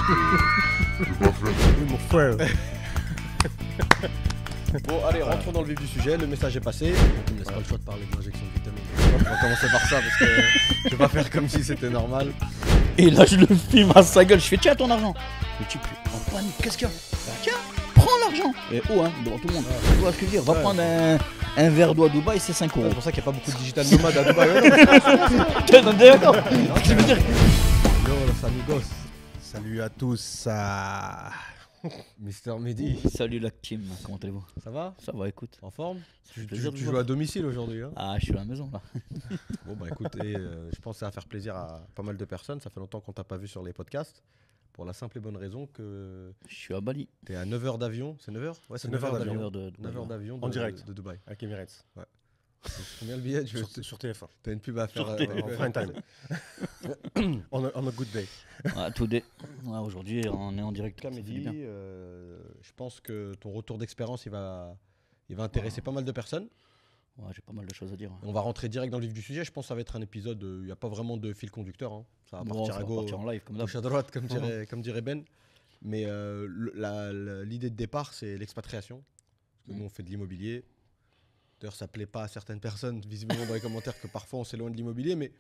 Oui, mon frère. Bon, allez, rentrons dans le vif du sujet. Le message est passé. Donc, il me laisse pas le choix de parler de l'injection de vitamines. On va commencer par ça parce que je vais pas faire comme si c'était normal. Et là, je le filme à sa gueule. Je fais tiens ton argent. Le type en panique. Qu'est-ce qu'il y a? Bah, tiens, prends l'argent. Et hein, devant tout le monde. Tu vois ce que je veux dire? Va prendre un verre d'eau à Dubaï, c'est 5 euros. C'est pour ça qu'il n'y a pas beaucoup de digital nomades à Dubaï. T'es d'accord? Je veux dire. Yo, los amigos. Salut à tous. Mister Mehdi. Salut la team, comment allez-vous? Ça va? Ça va, écoute. En forme? Ça fait Tu plaisir de vous joues voir. à domicile aujourd'hui, hein? Ah, je suis à la maison là. Bon, bah écoutez, je pense que ça va faire plaisir à pas mal de personnes. Ça fait longtemps qu'on t'a pas vu sur les podcasts. Pour la simple et bonne raison que Je suis à Bali. t'es à 9 heures d'avion. C'est 9 heures? Ouais, c'est 9 heures 9 d'avion. 9 heures de 9 heures d'avion En direct. de Dubaï. Avec Emirates. Combien le billet? Sur TF1. T'as une pub à faire. Sur En prime time. on a good day. Ouais, today. Ouais, aujourd'hui, on est en direct. En tout cas, ça fait du Mehdi, bien. je pense que ton retour d'expérience, il va intéresser pas mal de personnes. Ouais, j'ai pas mal de choses à dire. On va rentrer direct dans le vif du sujet. Je pense que ça va être un épisode, il n'y a pas vraiment de fil conducteur, hein. Ça va Bon, partir ça à va gauche, partir en live comme d'hab. gauche à droite, comme dirait Ben. Mais l'idée de départ, c'est l'expatriation. Parce que nous, on fait de l'immobilier. D'ailleurs, ça plaît pas à certaines personnes, visiblement dans les commentaires, que parfois on s'éloigne de l'immobilier. Mais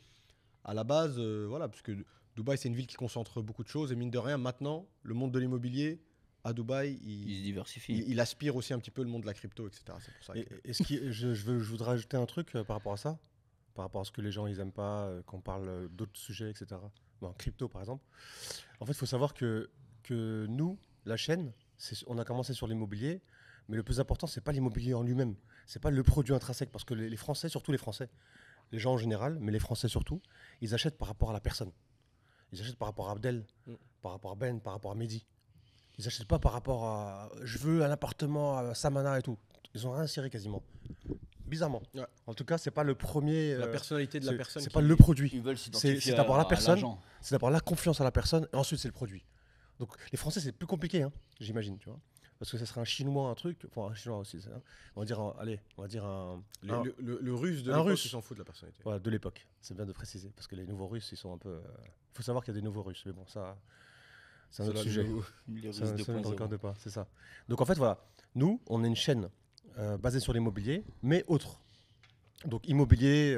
à la base, voilà, parce que Dubaï, c'est une ville qui concentre beaucoup de choses. Et mine de rien, maintenant, le monde de l'immobilier, à Dubaï, Il se diversifie. il aspire aussi un petit peu le monde de la crypto, etc. C'est pour ça que... Et ce qui, je voudrais ajouter un truc par rapport à ça. Par rapport à ce que les gens ils aiment pas, qu'on parle d'autres sujets, etc. Bon, crypto par exemple. En fait, il faut savoir que nous, la chaîne, on a commencé sur l'immobilier, mais le plus important, c'est pas l'immobilier en lui-même. C'est pas le produit intrinsèque, parce que les Français, surtout les Français, les gens en général, mais les Français surtout, ils achètent par rapport à la personne. Ils achètent par rapport à Abdel, par rapport à Ben, par rapport à Mehdi. Ils achètent pas par rapport à je veux un appartement à Samana et tout. Ils ont rien ciré quasiment. Bizarrement. Ouais. En tout cas, c'est pas le premier. La personnalité de la personne. C'est qui- pas le produit. Ils veulent s'identifier C'est d'abord la à personne. l'agent. C'est d'abord la confiance à la personne et ensuite c'est le produit. Donc les Français c'est plus compliqué, hein, j'imagine, tu vois. Parce que ça serait un Chinois, un truc, enfin un Chinois aussi, ça. On va dire, allez, on va dire Le russe de un l'époque, Russe. il s'en fout de la personnalité. voilà, de l'époque. C'est bien de préciser parce que les nouveaux Russes ils sont un peu. Il faut savoir qu'il y a des nouveaux Russes, mais bon ça, c'est un autre là, sujet. Les Ça Russes ne 2.0. regarde pas, c'est ça. Donc en fait voilà, nous on est une chaîne basée sur l'immobilier, mais autre. Donc immobilier,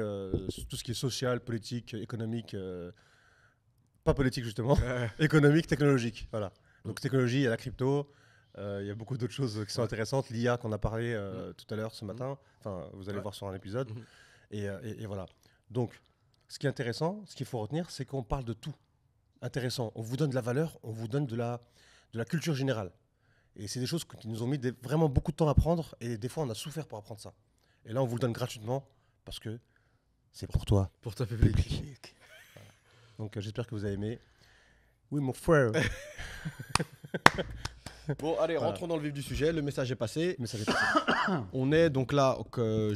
tout ce qui est social, politique, économique, pas politique justement, économique, technologique. Voilà. Donc technologie, il y a la crypto, il y a beaucoup d'autres choses qui sont intéressantes. L'IA qu'on a parlé tout à l'heure ce matin, enfin vous allez voir sur un épisode. Et voilà. Donc ce qui est intéressant, ce qu'il faut retenir, c'est qu'on parle de tout. Intéressant. On vous donne de la valeur, on vous donne de la culture générale. Et c'est des choses qui nous ont mis vraiment beaucoup de temps à apprendre et des fois on a souffert pour apprendre ça. Et là on vous le donne gratuitement parce que c'est pour toi. Pour ta public. Voilà. Donc j'espère que vous avez aimé. Oui mon frère. Bon, allez, Voilà. rentrons dans le vif du sujet. Le message est passé. Mais ça fait plaisir. On est donc là.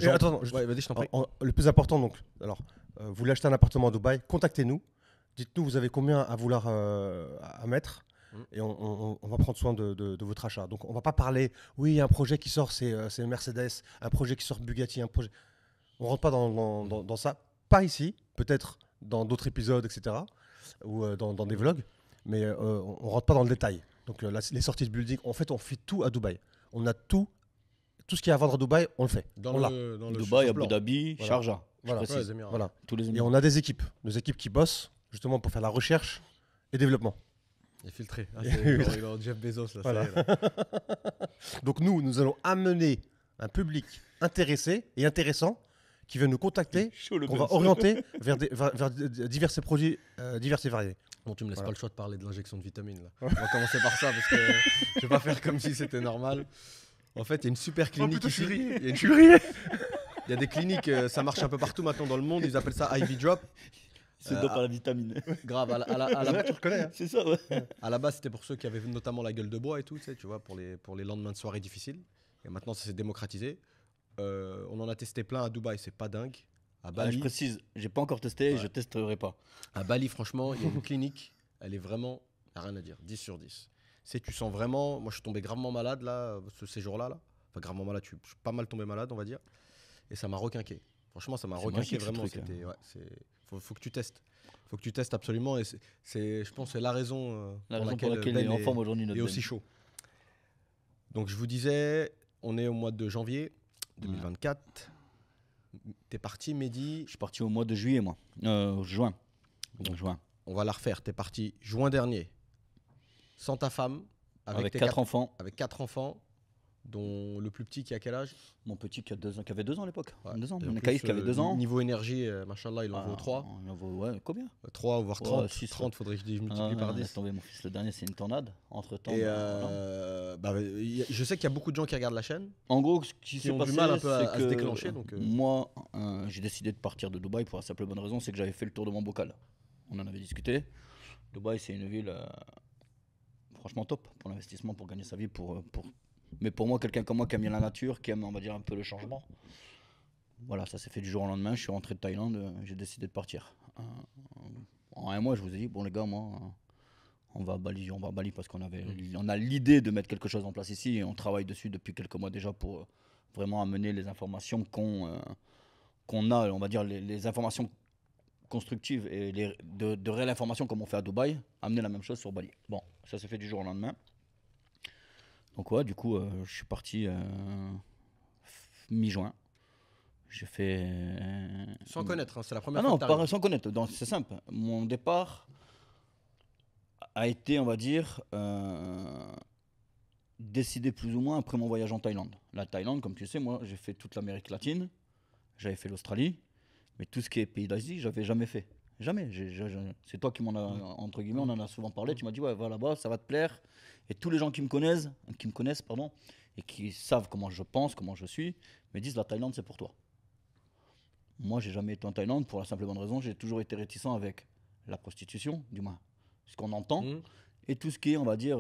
Et attends, Ouais, vas-y, je t'en prie. le plus important donc, alors vous voulez acheter un appartement à Dubaï, contactez-nous. Dites-nous vous avez combien à vouloir à mettre. Et on va prendre soin de votre achat. Donc on va pas parler, oui, il y a un projet qui sort, c'est Mercedes, un projet qui sort Bugatti, un projet. On rentre pas dans ça. Pas ici, peut-être dans d'autres épisodes, etc. Ou dans des vlogs, mais on rentre pas dans le détail. Donc les sorties de building, en fait, on fait tout à Dubaï. On a tout ce qu'il y a à vendre à Dubaï, on le fait. Dans on l'a. le Dubaï, sur Abu plan. Dhabi, Voilà. Sharjah. Voilà. Je précise. les Émirats. Voilà. Tous les Et Émirats. on a des équipes qui bossent justement pour faire la recherche et développement. Il est filtré. Ah, c'est genre Jeff Bezos, là. Voilà. Ça y est, là. Donc nous allons amener un public intéressé et intéressant qui va nous contacter, qu'on va orienter vers divers produits divers et variés. Bon, tu me laisses Voilà. pas le choix de parler de l'injection de vitamines, là. On va commencer par ça parce que je vais pas faire comme si c'était normal. En fait, il y a une super clinique ici. Il y a une- Il y a des cliniques, ça marche un peu partout maintenant dans le monde. Ils appellent ça IV Drop. C'est dope à la vitamine. Grave, à la- Tu reconnais, hein? C'est ça, ouais. à la base, c'était pour ceux qui avaient notamment la gueule de bois et tout, tu vois, pour les lendemains de soirée difficiles. Et maintenant, ça s'est démocratisé. On en a testé plein à Dubaï, c'est pas dingue. À Ah, je Bali, précise, j'ai pas encore testé et je testerai pas. à Bali, franchement, il y a une clinique, elle est vraiment, y a rien à dire, 10 sur 10. C'est, tu sens vraiment, moi je suis tombé gravement malade là, ces jours-là. Là. Enfin, gravement malade, je suis pas mal tombé malade, on va dire. Et ça m'a requinqué. Franchement, ça m'a C'est requinqué magique, ce vraiment. truc, C'était, ouais, faut que tu testes. Faut que tu testes absolument. Et je pense que c'est la raison, La raison pour laquelle Ben il est en forme aujourd'hui, est notre aussi Ben. chaud. Donc, je vous disais, on est au mois de janvier 2024. T'es parti, Mehdi. Je suis parti au mois de juillet, moi. Juin. Donc, juin. On va la refaire. T'es parti juin dernier, sans ta femme, Avec tes 4 enfants. avec 4 enfants, dont le plus petit qui a quel âge? Mon petit qui avait 2 ans à l'époque. Ouais. 2 ans. Et en Mon plus, Caïf qui avait 2 ans. Niveau énergie, machallah, il en vaut 3. Il en vaut, ouais, combien 3 voire 30. 6, 30, faudrait que je multiplie par 10. Laisse tomber, mon fils. Le dernier, c'est une tornade. Entre temps. Et je sais qu'il y a beaucoup de gens qui regardent la chaîne. En gros, ce qui qui s'est ont passé, du mal un peu à c'est se que déclencher, donc, moi, j'ai décidé de partir de Dubaï pour la simple et bonne raison, c'est que j'avais fait le tour de mon bocal. On en avait discuté. Dubaï, c'est une ville franchement top pour l'investissement, pour gagner sa vie, mais pour moi, quelqu'un comme moi qui aime bien la nature, qui aime, on va dire, un peu le changement. Voilà, ça s'est fait du jour au lendemain. Je suis rentré de Thaïlande, j'ai décidé de partir. En un mois, je vous ai dit, bon les gars, moi, on va à Bali parce on a l'idée de mettre quelque chose en place ici et on travaille dessus depuis quelques mois déjà pour vraiment amener les informations qu'on a, on va dire les informations constructives et de réelles informations comme on fait à Dubaï, amener la même chose sur Bali. Bon, ça s'est fait du jour au lendemain. Donc ouais, du coup, je suis parti mi-juin. J'ai fait... Sans connaître, hein, c'est la première Ah fois non, que t'arrives. sans connaître. Donc, c'est simple. Mon départ a été, on va dire, décidé plus ou moins après mon voyage en Thaïlande. La Thaïlande, comme tu sais, moi, j'ai fait toute l'Amérique latine. J'avais fait l'Australie. Mais tout ce qui est pays d'Asie, j'avais jamais fait. Jamais. C'est toi qui m'en as, entre guillemets, on en a souvent parlé. Tu m'as dit, ouais, va là-bas, ça va te plaire. Et tous les gens qui me connaissent, et qui savent comment je pense, comment je suis, me disent, la Thaïlande, c'est pour toi. Moi, j'ai jamais été en Thaïlande pour la simple et bonne raison, j'ai toujours été réticent avec la prostitution, du moins, ce qu'on entend, et tout ce qui est, on va dire,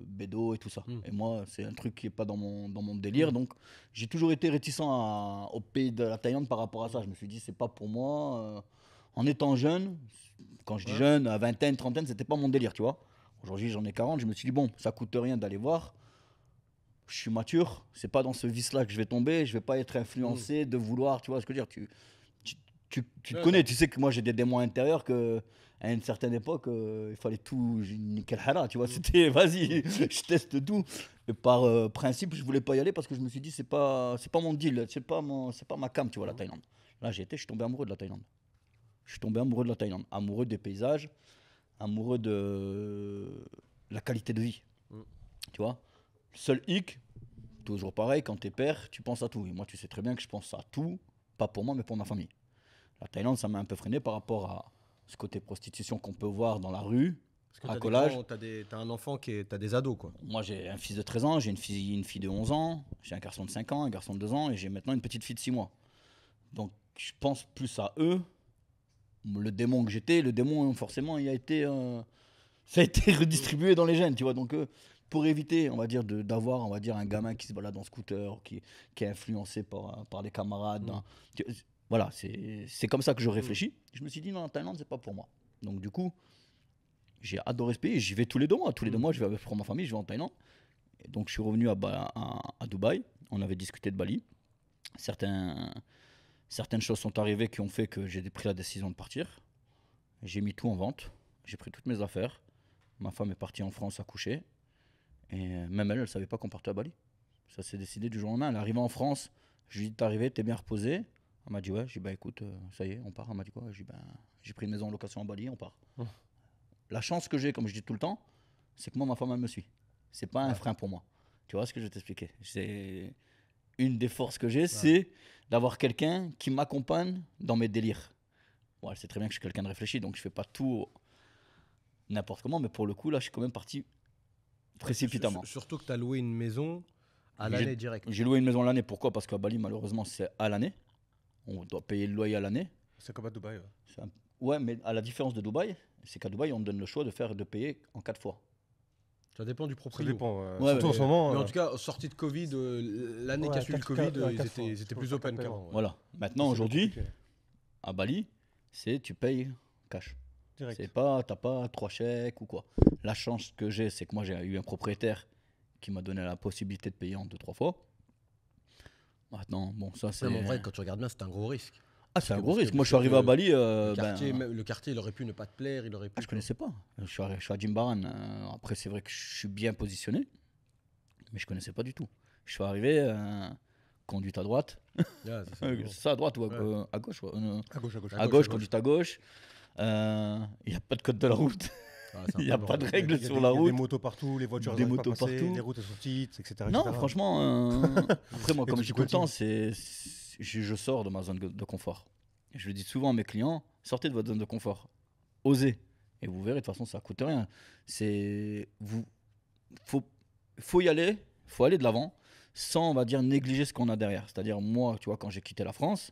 bédo et tout ça. Et moi, c'est un truc qui n'est pas dans mon délire, donc j'ai toujours été réticent au pays de la Thaïlande par rapport à ça. Je me suis dit, c'est pas pour moi. En étant jeune, quand je dis jeune, à vingtaine, trentaine, c'était pas mon délire, tu vois. Aujourd'hui, j'en ai 40, je me suis dit, bon, ça coûte rien d'aller voir. Je suis mature, c'est pas dans ce vice-là que je vais tomber, je vais pas être influencé de vouloir, tu vois ce que je veux dire, tu te connais, tu sais que moi j'ai des démons intérieurs que à une certaine époque, il fallait tout nickel hara, tu vois, c'était vas-y, je teste tout. Et par principe, je voulais pas y aller parce que je me suis dit c'est pas mon deal, c'est pas ma cam, tu vois, la Thaïlande. Là, je suis tombé amoureux de la Thaïlande. Je suis tombé amoureux de la Thaïlande, amoureux des paysages, amoureux de la qualité de vie. Tu vois? Seul hic, toujours pareil, quand t'es père, tu penses à tout. Et moi, tu sais très bien que je pense à tout, pas pour moi, mais pour ma famille. La Thaïlande, ça m'a un peu freiné par rapport à ce côté prostitution qu'on peut voir dans la rue, Parce que collage. t'as un enfant t'as des ados, quoi. Moi, j'ai un fils de 13 ans, j'ai une fille de 11 ans, j'ai un garçon de 5 ans, un garçon de 2 ans, et j'ai maintenant une petite fille de 6 mois. Donc, je pense plus à eux. Le démon que j'étais, forcément, ça a été redistribué dans les gènes, tu vois. Donc, pour éviter, on va dire, d'avoir, on va dire, un gamin qui se balade en scooter, qui est influencé par les camarades. Voilà, c'est comme ça que je réfléchis. Je me suis dit, non, la Thaïlande, c'est pas pour moi. Donc, du coup, j'ai adoré ce pays. J'y vais tous les 2 mois. Tous les 2 mois, je vais avec ma famille, je vais en Thaïlande. Et donc, je suis revenu à Dubaï. On avait discuté de Bali. Certaines choses sont arrivées qui ont fait que j'ai pris la décision de partir. J'ai mis tout en vente. J'ai pris toutes mes affaires. Ma femme est partie en France accoucher. Et même elle ne savait pas qu'on partait à Bali. Ça s'est décidé du jour au lendemain. Elle est arrivée en France. Je lui ai dit, t'es arrivé, t'es bien reposé? Elle m'a dit, ouais. J'ai dit, bah écoute, ça y est, on part. Elle m'a dit quoi? J'ai dit, j'ai pris une maison en location à Bali, on part. La chance que j'ai, comme je dis tout le temps, c'est que moi, ma femme, elle me suit. C'est pas un frein pour moi. Tu vois ce que je vais t'expliquer? C'est une des forces que j'ai, c'est d'avoir quelqu'un qui m'accompagne dans mes délires. Bon, elle sait très bien que je suis quelqu'un de réfléchi, donc je fais pas tout n'importe comment, mais pour le coup, là, je suis quand même parti précipitamment. Surtout que tu as loué une maison à l'année direct. J'ai loué une maison à l'année. Pourquoi? Parce qu'à Bali, malheureusement, c'est à l'année. On doit payer le loyer à l'année. C'est comme à Dubaï. Ouais, mais à la différence de Dubaï, c'est qu'à Dubaï, on me donne le choix de payer en 4 fois. Ça dépend du Ça propriétaire. dépend. Ouais, surtout en ce moment. Mais en tout cas, sortie de Covid, l'année qui a suivi le Covid, ils étaient plus open qu'avant. Ouais. Voilà. Maintenant, aujourd'hui, à Bali, tu payes cash. Direct. C'est pas, t'as pas 3 chèques ou quoi. La chance que j'ai, c'est que moi j'ai eu un propriétaire qui m'a donné la possibilité de payer en 2-3 fois. Maintenant, bon, ça c'est. Ouais, mais en vrai, quand tu regardes bien, c'est un gros risque. Ah, c'est un que- gros parce risque. que- Moi, je suis arrivé à Bali. Le quartier, le quartier, il aurait pu ne pas te plaire, il aurait pu. Je connaissais pas. Je suis à Jimbaran. Après, c'est vrai que je suis bien positionné, mais je connaissais pas du tout. Je suis arrivé, conduite à droite. Ouais, c'est ça, C'est ça, à droite ou Ouais. à gauche ouais. À gauche, à gauche. À gauche, conduite à gauche. Il n'y a pas de code de la route. Ah, c'est un Il n'y a peu pas de bordel. règles Il y a sur des- la il y a route. des motos partout, les voitures Des n'arrivent pas à motos passer, partout. les routes elles sont petites, etc. Non, etc. franchement, après moi, Et comme tu je dis tout le temps, continues. je sors de ma zone de confort. Et je le dis souvent à mes clients, sortez de votre zone de confort, osez. Et vous verrez, de toute façon, ça coûte rien. Faut y aller, faut aller de l'avant, sans, on va dire, négliger ce qu'on a derrière. C'est-à-dire, moi, tu vois, quand j'ai quitté la France,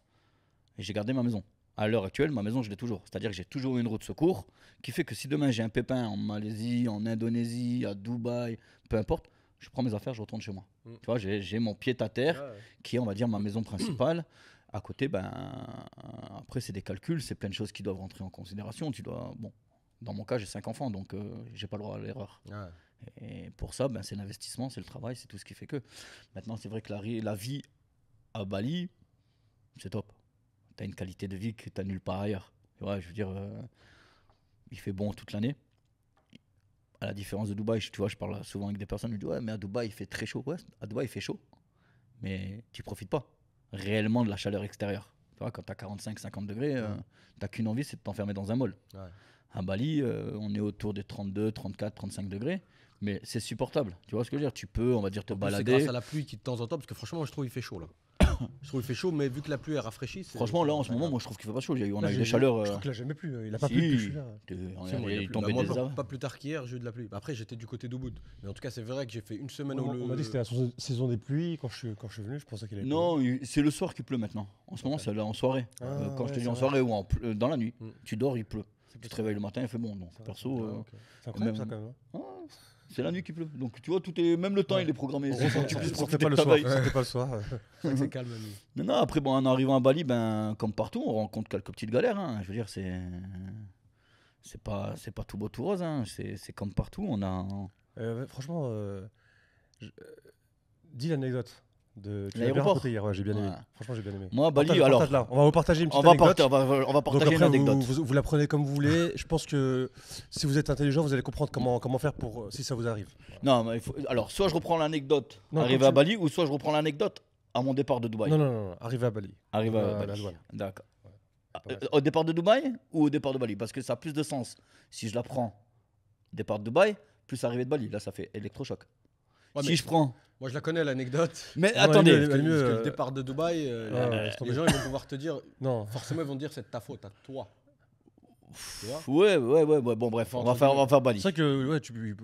j'ai gardé ma maison. À l'heure actuelle, ma maison, je l'ai toujours. C'est-à-dire que j'ai toujours une route de secours qui fait que si demain j'ai un pépin en Malaisie, en Indonésie, à Dubaï, peu importe, je prends mes affaires, je retourne chez moi. Mm. Tu vois, j'ai mon pied à terre Ouais. qui est, on va dire, ma maison principale. À côté, ben, après, c'est des calculs, c'est plein de choses qui doivent rentrer en considération. Bon, dans mon cas, j'ai 5 enfants, donc j'ai pas le droit à l'erreur. Ouais. Et pour ça, ben, c'est l'investissement, c'est le travail, c'est tout ce qui fait que. Maintenant, c'est vrai que la vie à Bali, c'est top. Tu as une qualité de vie que tu n'as nulle part ailleurs. Tu vois, je veux dire, il fait bon toute l'année. À la différence de Dubaï, tu vois, je parle souvent avec des personnes, ils me disent ouais, mais à Dubaï, il fait très chaud. Ouais, à Dubaï, il fait chaud, mais tu profites pas réellement de la chaleur extérieure. Tu vois, quand tu as 45-50 degrés, tu n'as qu'une envie, c'est de t'enfermer dans un mall. Ouais. À Bali, on est autour des 32, 34, 35 degrés, mais c'est supportable. Tu vois ce que je veux dire? Tu peux, on va dire, te En plus, c'est balader. grâce à la pluie qui de temps en temps, parce que franchement, moi, je trouve qu'il fait chaud là. Je trouve qu'il fait chaud, mais vu que la pluie est rafraîchie. Franchement, là, en ce moment, moi, je trouve qu'il fait pas chaud. On a eu des chaleurs. Je crois qu'il a jamais plu. Il a pas Si. plu depuis que je suis là. Si, moi, Il tombait moi, des arbres. pas plus tard qu'hier, j'ai eu de la pluie. Après, j'étais du côté d'Ubud. Mais en tout cas, c'est vrai que j'ai fait une semaine On m'a dit que c'était la saison des pluies. Quand je suis venu, je pensais qu'il allait Non, c'est le soir qu'il pleut maintenant. En ce moment, c'est là en soirée. Ah, Quand je te ouais, dis en c'est soirée ou dans la nuit, Mm. tu dors, il pleut. Tu te réveilles le matin, il fait bon. Donc, pleuve. perso, C'est incroyable ça même- quand même. hein. c'est la nuit qu'il pleut. Donc, tu vois, même le temps, Ouais. il est programmé. On C'est pour que tu sortait puisses sortait profiter pas de le ta soir. veille. Sortait pas le soir. C'est vrai que c'est calme la nuit. Non, après, bon, en arrivant à Bali, ben, comme partout, on rencontre quelques petites galères. Hein. Je veux dire, c'est pas tout beau tout rose. Hein. C'est comme partout. On a. Franchement, je- dis l'anecdote. Tu l'as bien L'aéroport. raconté hier, ouais, j'ai bien aimé. Ouais. Franchement, j'ai bien aimé. Moi, à Bali, Partage-la. alors. On va vous partager une petite On va anecdote. partager Donc une après, anecdote. vous la prenez comme vous voulez. Je pense que si vous êtes intelligent, vous allez comprendre comment faire pour si ça vous arrive. Non, mais alors, soit je reprends l'anecdote Non, arrivé comme à tu- Bali, ou soit je reprends l'anecdote à mon départ de Dubaï. Non, arrivé à Bali. Arrivé à la Bali. douane. D'accord. pas mal. Au départ de Dubaï ou au départ de Bali? Parce que ça a plus de sens. Si je la prends départ de Dubaï, plus arrivée de Bali. Là, ça fait électrochoc. Ouais, mais Si je prends. moi, je la connais l'anecdote. Mais Non, attendez. elle est Parce mieux, que le départ de Dubaï, laisse tomber. les gens ils vont pouvoir te dire, Non. forcément ils vont te dire c'est de ta faute, à toi. Tu vois Ouais. Bon, bref, Enfin, on va faire C'est Bali. vrai que ouais,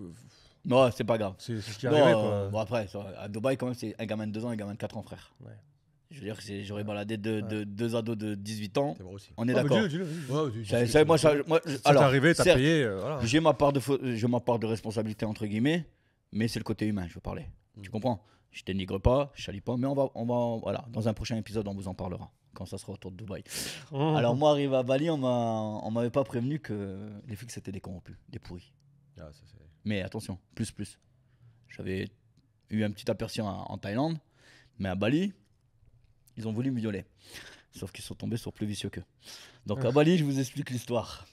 Non, c'est pas grave. c'est ce qui est Non, arrivé. Quoi. bon, après, à Dubaï, quand même, c'est un gamin de 2 ans et un gamin de 4 ans, frère. Ouais. Je veux dire, j'aurais baladé deux ados de 18 ans. C'est vrai aussi. On est Ah, bah, d'accord. dis-le. Ouais, tu- Ça, tu- ça, moi, ça- moi, Ça t'est alors, arrivé, t'as certes, payé. Voilà. j'ai ma part de responsabilité entre guillemets, mais c'est le côté humain, je veux parler. Tu comprends? Je dénigre pas, je salis pas, mais on va, voilà, dans un prochain épisode, on vous en parlera quand ça sera autour de Dubaï. Alors moi, arrivé à Bali, on m'avait pas prévenu que les flics c'était des corrompus, des pourris. Ah, ça, c'est- Mais attention, plus. J'avais eu un petit aperçu en Thaïlande, mais à Bali, ils ont voulu me violer. Sauf qu'ils sont tombés sur plus vicieux qu'eux. Donc à Bali, je vous explique l'histoire.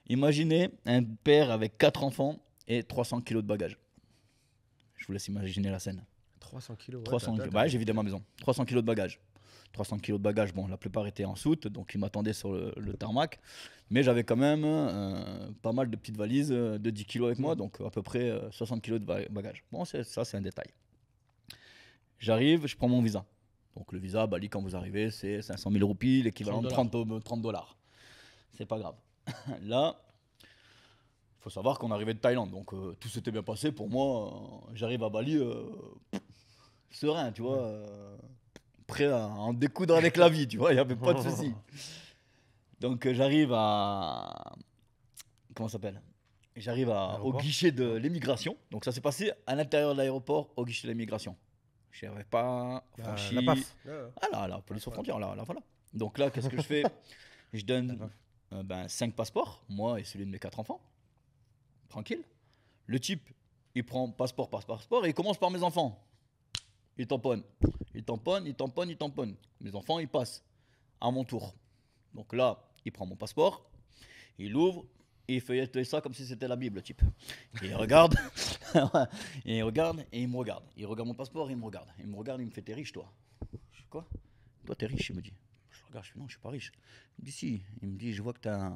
Imaginez un père avec 4 enfants et 300 kilos de bagages. Je vous laisse imaginer la scène. 300 kilos. 300 kilos. Ouais, j'ai vidé ma maison. 300 kilos de bagages. 300 kilos de bagages, bon, la plupart étaient en soute, donc ils m'attendaient sur le tarmac. Mais j'avais quand même pas mal de petites valises de 10 kilos avec moi, donc à peu près 60 kilos de bagages. Bon, ça, c'est un détail. J'arrive, je prends mon visa. Donc le visa à Bali, quand vous arrivez, c'est 500 000 roupies, l'équivalent de 30 $. C'est pas grave. Là, il faut savoir qu'on arrivait de Thaïlande, donc tout s'était bien passé. Pour moi, j'arrive à Bali serein, tu vois, prêt à en découdre avec la vie, tu vois, il n'y avait pas de souci. Donc j'arrive à... Comment ça s'appelle? J'arrive au guichet de l'immigration. Donc ça s'est passé à l'intérieur de l'aéroport, au guichet de l'immigration. Je n'avais pas franchi... La PAF. Ah là, la police aux frontières, là, voilà. Donc là, qu'est-ce que je fais? Je donne 5 passeports, moi et celui de mes 4 enfants. Tranquille. Le type, il prend passeport, et il commence par mes enfants. Il tamponne. Il tamponne, il tamponne, il tamponne. Mes enfants, ils passent. À mon tour. Donc là, il prend mon passeport, il ouvre, et il feuillette ça comme si c'était la Bible, type. Et il regarde, et il regarde, et il me regarde. Il regarde mon passeport, et il me regarde. Il me regarde, il me fait, t'es riche, toi? Je dis, quoi? Toi, t'es riche, il me dit. Je le regarde, je fais, non, je suis pas riche. Il me dit, si. Il me dit, je vois que t'as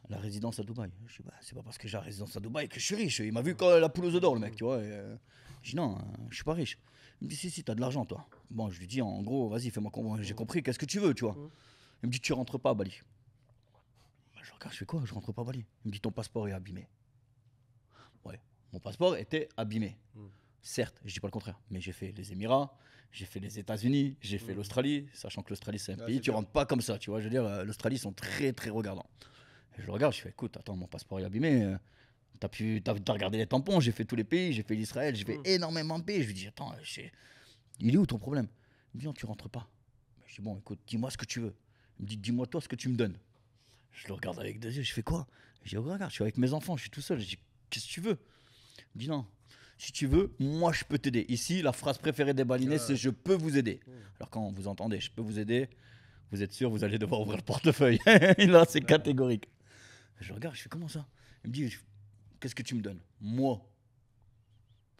la résidence à Dubaï. Je dis, bah, c'est pas parce que j'ai la résidence à Dubaï que je suis riche. Il m'a vu comme la poule aux œufs d'or, le mec, tu vois. Je dis, non, je suis pas riche. Il me dit, si, t'as de l'argent, toi. Bon, je lui dis, en gros, vas-y, fais-moi comprendre. J'ai compris, qu'est-ce que tu veux, tu vois. Il me dit, tu rentres pas à Bali. Bah, je regarde, je fais quoi? Je rentre pas à Bali. Il me dit, ton passeport est abîmé. Ouais, mon passeport était abîmé. Certes, je dis pas le contraire, mais j'ai fait les Émirats, j'ai fait les États-Unis, j'ai fait l'Australie, sachant que l'Australie c'est un pays, tu rentres pas comme ça, tu vois. Je veux dire, l'Australie ils sont très très regardants. Et je le regarde, je fais, écoute, attends, mon passeport est abîmé. T'as regardé les tampons, j'ai fait tous les pays, j'ai fait l'Israël, j'ai fait énormément de pays. Je lui dis, attends, il est où ton problème? Il me dit, non, tu rentres pas. Je dis, bon, écoute, dis-moi ce que tu veux. Il me dit, dis-moi toi ce que tu me donnes. Je le regarde avec deux yeux, je fais quoi? Je dis, regarde, je suis avec mes enfants, je suis tout seul. Je dis, qu'est-ce que tu veux? Il me dit, non, si tu veux, moi je peux t'aider. Ici, la phrase préférée des Balinais, c'est je peux vous aider. Alors quand vous entendez, je peux vous aider, vous êtes sûr, vous allez devoir ouvrir le portefeuille. Là, c'est catégorique. Je regarde, je fais, comment ça? Il me dit, qu'est-ce que tu me donnes? Moi,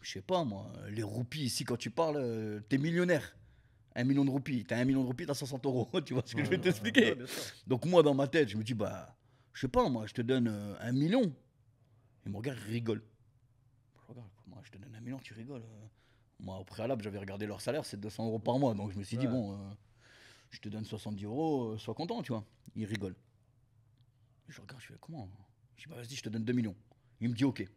je sais pas, moi, les roupies ici, quand tu parles, t'es millionnaire. 1 million de roupies. T'as 1 million de roupies, t'as 60 euros. Tu vois ce que je vais t'expliquer? Donc, moi, dans ma tête, je me dis, bah, je sais pas, moi, je te donne 1 million. Il me regarde, il rigole. Je regarde, moi, je te donne 1 million, tu rigoles. Moi, au préalable, j'avais regardé leur salaire, c'est 200 euros par mois. Donc, je me suis dit, bon, je te donne 70 euros, sois content, tu vois. Il rigole. Je regarde, je fais, comment? Je dis, bah, vas-y, je te donne 2 millions. Il me dit, ok.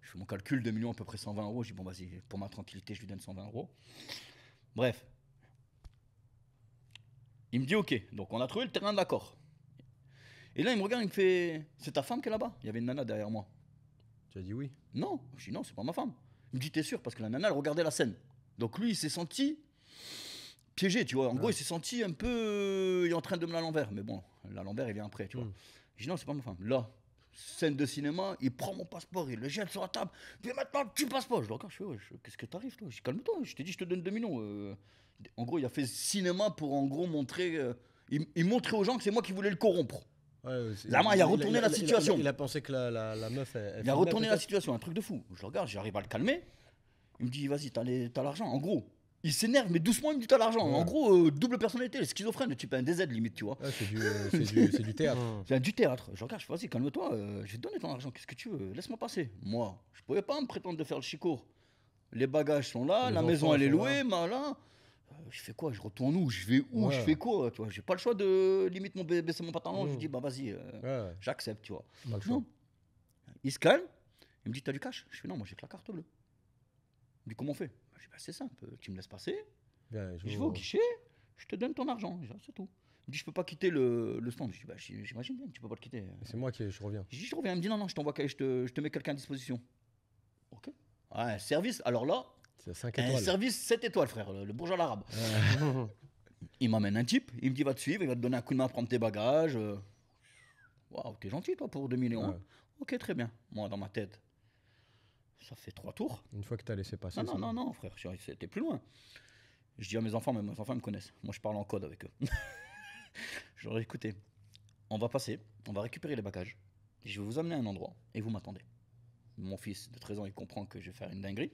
Je fais mon calcul, 2 millions, à peu près 120 euros. Je dis, bon, vas-y, pour ma tranquillité, je lui donne 120 euros. Bref. Il me dit, ok. Donc, on a trouvé le terrain d'accord. Et là, il me regarde, il me fait, c'est ta femme qui est là-bas? Il y avait une nana derrière moi. Tu as dit oui? Non. Je dis, non, c'est pas ma femme. Il me dit, t'es sûr? Parce que la nana, elle regardait la scène. Donc, lui, il s'est senti piégé, tu vois. En gros, il s'est senti un peu. Il est en train de me la l'envers. Mais bon, la l'envers, il vient après, tu vois. Je dis, non, c'est pas ma femme. Là, scène de cinéma, il prend mon passeport, il le jette sur la table. Puis maintenant, tu passes pas. Je le regarde, je fais, ouais, qu'est-ce que t'arrives, toi? Je dis, calme-toi, je t'ai dit, je te donne 2 millions. En gros, il a fait cinéma pour, en gros, montrer. Il montrait aux gens que c'est moi qui voulais le corrompre. Ouais, Vraiment, il a retourné la situation. Il a pensé que la meuf. Il a retourné la situation, un truc de fou. Je le regarde, j'arrive à le calmer. Il me dit, vas-y, t'as l'argent. En gros, il s'énerve, mais doucement, il me dit, t'as l'argent. En gros, double personnalité, schizophrène, tu un DZ limite, tu vois. Ouais, c'est du théâtre. C'est du théâtre. Je regarde, je fais, vas-y, calme-toi, je vais te donner ton argent, qu'est-ce que tu veux? Laisse-moi passer. Moi, je pouvais pas me prétendre de faire le chicourt. Les bagages sont là, la maison, elle est louée, là. Je fais quoi? Je retourne où? Je vais où? Je fais quoi? Tu vois, j'ai pas le choix de limite baisser mon pantalon. Je lui dis, bah vas-y, j'accepte, tu vois. Non. Il se calme. Il me dit, t'as du cash? Je fais, non, moi j'ai que la carte bleue. Il me dit, comment on fait? Je dis, bah c'est simple, tu me laisses passer. Je vais au guichet, je te donne ton argent. C'est tout. Il me dit, je peux pas quitter le stand. Je dis, bah j'imagine bien que tu peux pas le quitter. C'est moi qui je reviens. Je dis, je reviens. Il me dit, non, je t'envoie, je te mets quelqu'un à disposition. Ok. Ouais, service, alors là. C'est 5 étoiles. Un service 7 étoiles, frère, le bourgeois à l'arabe. Il m'amène un type, il me dit va te suivre, il va te donner un coup de main à prendre tes bagages. Waouh, t'es gentil toi pour 2 millions. Hein. Ok, très bien. Moi, dans ma tête, ça fait 3 tours. Une fois que t'as laissé passer. Non, frère, c'était plus loin. Je dis à mes enfants, mais mes enfants me connaissent. Moi, je parle en code avec eux. Je leur ai dit, écoutez, on va passer, on va récupérer les bagages. Je vais vous amener à un endroit et vous m'attendez. Mon fils de 13 ans, il comprend que je vais faire une dinguerie.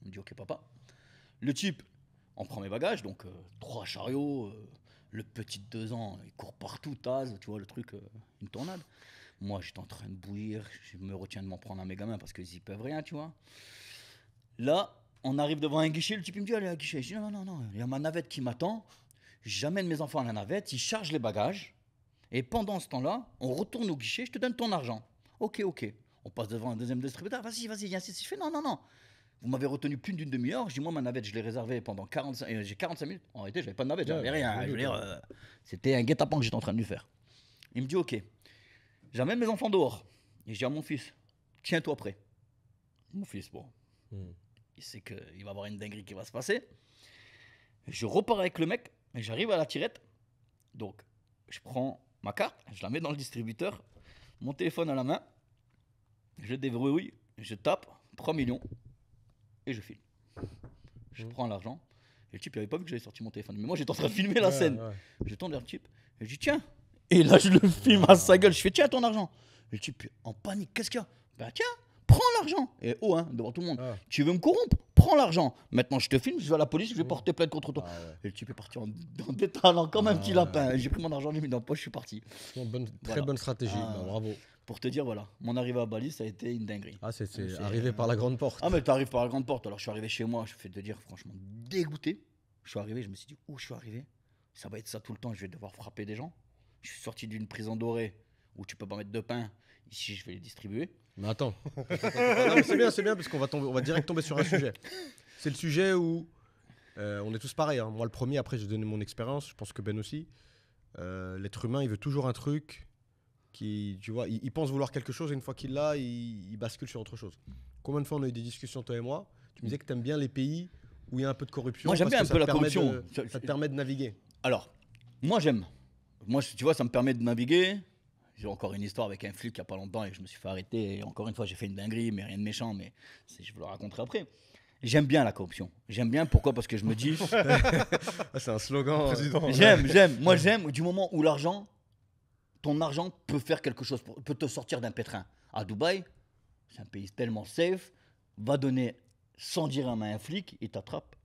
Il me dit, ok, papa. Le type, on prend mes bagages, donc 3 chariots. Le petit de 2 ans, il court partout, tase, tu vois, le truc, une tornade. Moi, j'étais en train de bouillir. Je me retiens de m'en prendre à mes gamins parce qu'ils y peuvent rien, tu vois. Là, on arrive devant un guichet. Le type, il me dit, allez, à guichet. Je dis, non. Il y a ma navette qui m'attend. J'amène mes enfants à la navette. Ils chargent les bagages. Et pendant ce temps-là, on retourne au guichet. Je te donne ton argent. Ok. On passe devant un deuxième distributeur. Vas-y, il insiste. Je fais, non. Vous m'avez retenu plus d'une demi-heure. Je dis, moi, ma navette, je l'ai réservée pendant 45... j'ai 45 minutes. En réalité, j'avais pas de navette, j'avais rien. Je veux dire, c'était un guet-apens que j'étais en train de lui faire. Il me dit, ok. J'amène mes enfants dehors. Et je dis à mon fils, tiens-toi prêt. Mon fils, bon, il sait qu'il va y avoir une dinguerie qui va se passer. Je repars avec le mec, et j'arrive à la tirette. Donc, je prends ma carte, je la mets dans le distributeur, mon téléphone à la main, je déverrouille, je tape 3 millions. Et je file. Je prends l'argent. Et le type, il avait pas vu que j'avais sorti mon téléphone. Mais moi, j'étais en train de filmer la scène. Je tourne vers le type et je dis tiens. Et là, je le filme à sa gueule. Je fais tiens, ton argent. Et le type, en panique, qu'est-ce qu'il y a? Bah tiens, prends l'argent. Et devant tout le monde. Tu veux me corrompre? Prends l'argent. Maintenant, je te filme, je vais à la police, je vais porter plainte contre toi. Et le type est parti en détalant comme un petit lapin. J'ai pris mon argent, j'ai mis dans la poche, je suis parti. Très bonne stratégie, bravo. Pour te dire, voilà, mon arrivée à Bali, ça a été une dinguerie. C'est arrivé par la grande porte. Ah, mais t'arrives par la grande porte. Alors, je suis arrivé chez moi, je fais te dire, franchement, dégoûté. Je suis arrivé, je me suis dit, où je suis arrivé? Ça va être ça tout le temps, je vais devoir frapper des gens. Je suis sorti d'une prison dorée où tu peux pas mettre de pain. Ici, je vais les distribuer. Mais attends. Non, mais c'est bien, parce qu'on va direct tomber sur un sujet. C'est le sujet où on est tous pareils. Hein. Moi, le premier, après, j'ai donné mon expérience. Je pense que Ben aussi. L'être humain, il veut toujours un truc qui, tu vois, il pense vouloir quelque chose et une fois qu'il l'a, il bascule sur autre chose. Combien de fois on a eu des discussions, toi et moi? Tu me disais que tu aimes bien les pays où il y a un peu de corruption. Moi, j'aime bien un peu la corruption. Ça te permet de naviguer. Alors, moi, j'aime. Moi, tu vois, ça me permet de naviguer. J'ai encore une histoire avec un flic il n'y a pas longtemps et je me suis fait arrêter. Et encore une fois, j'ai fait une dinguerie, mais rien de méchant, mais je vous le raconterai après. J'aime bien la corruption. J'aime bien, pourquoi? Parce que je me dis... C'est un slogan. Président. J'aime. Moi, j'aime du moment où ton argent peut faire quelque chose, peut te sortir d'un pétrin. À Dubaï, c'est un pays tellement safe, va donner 100 dirhams à un flic, il t'attrape.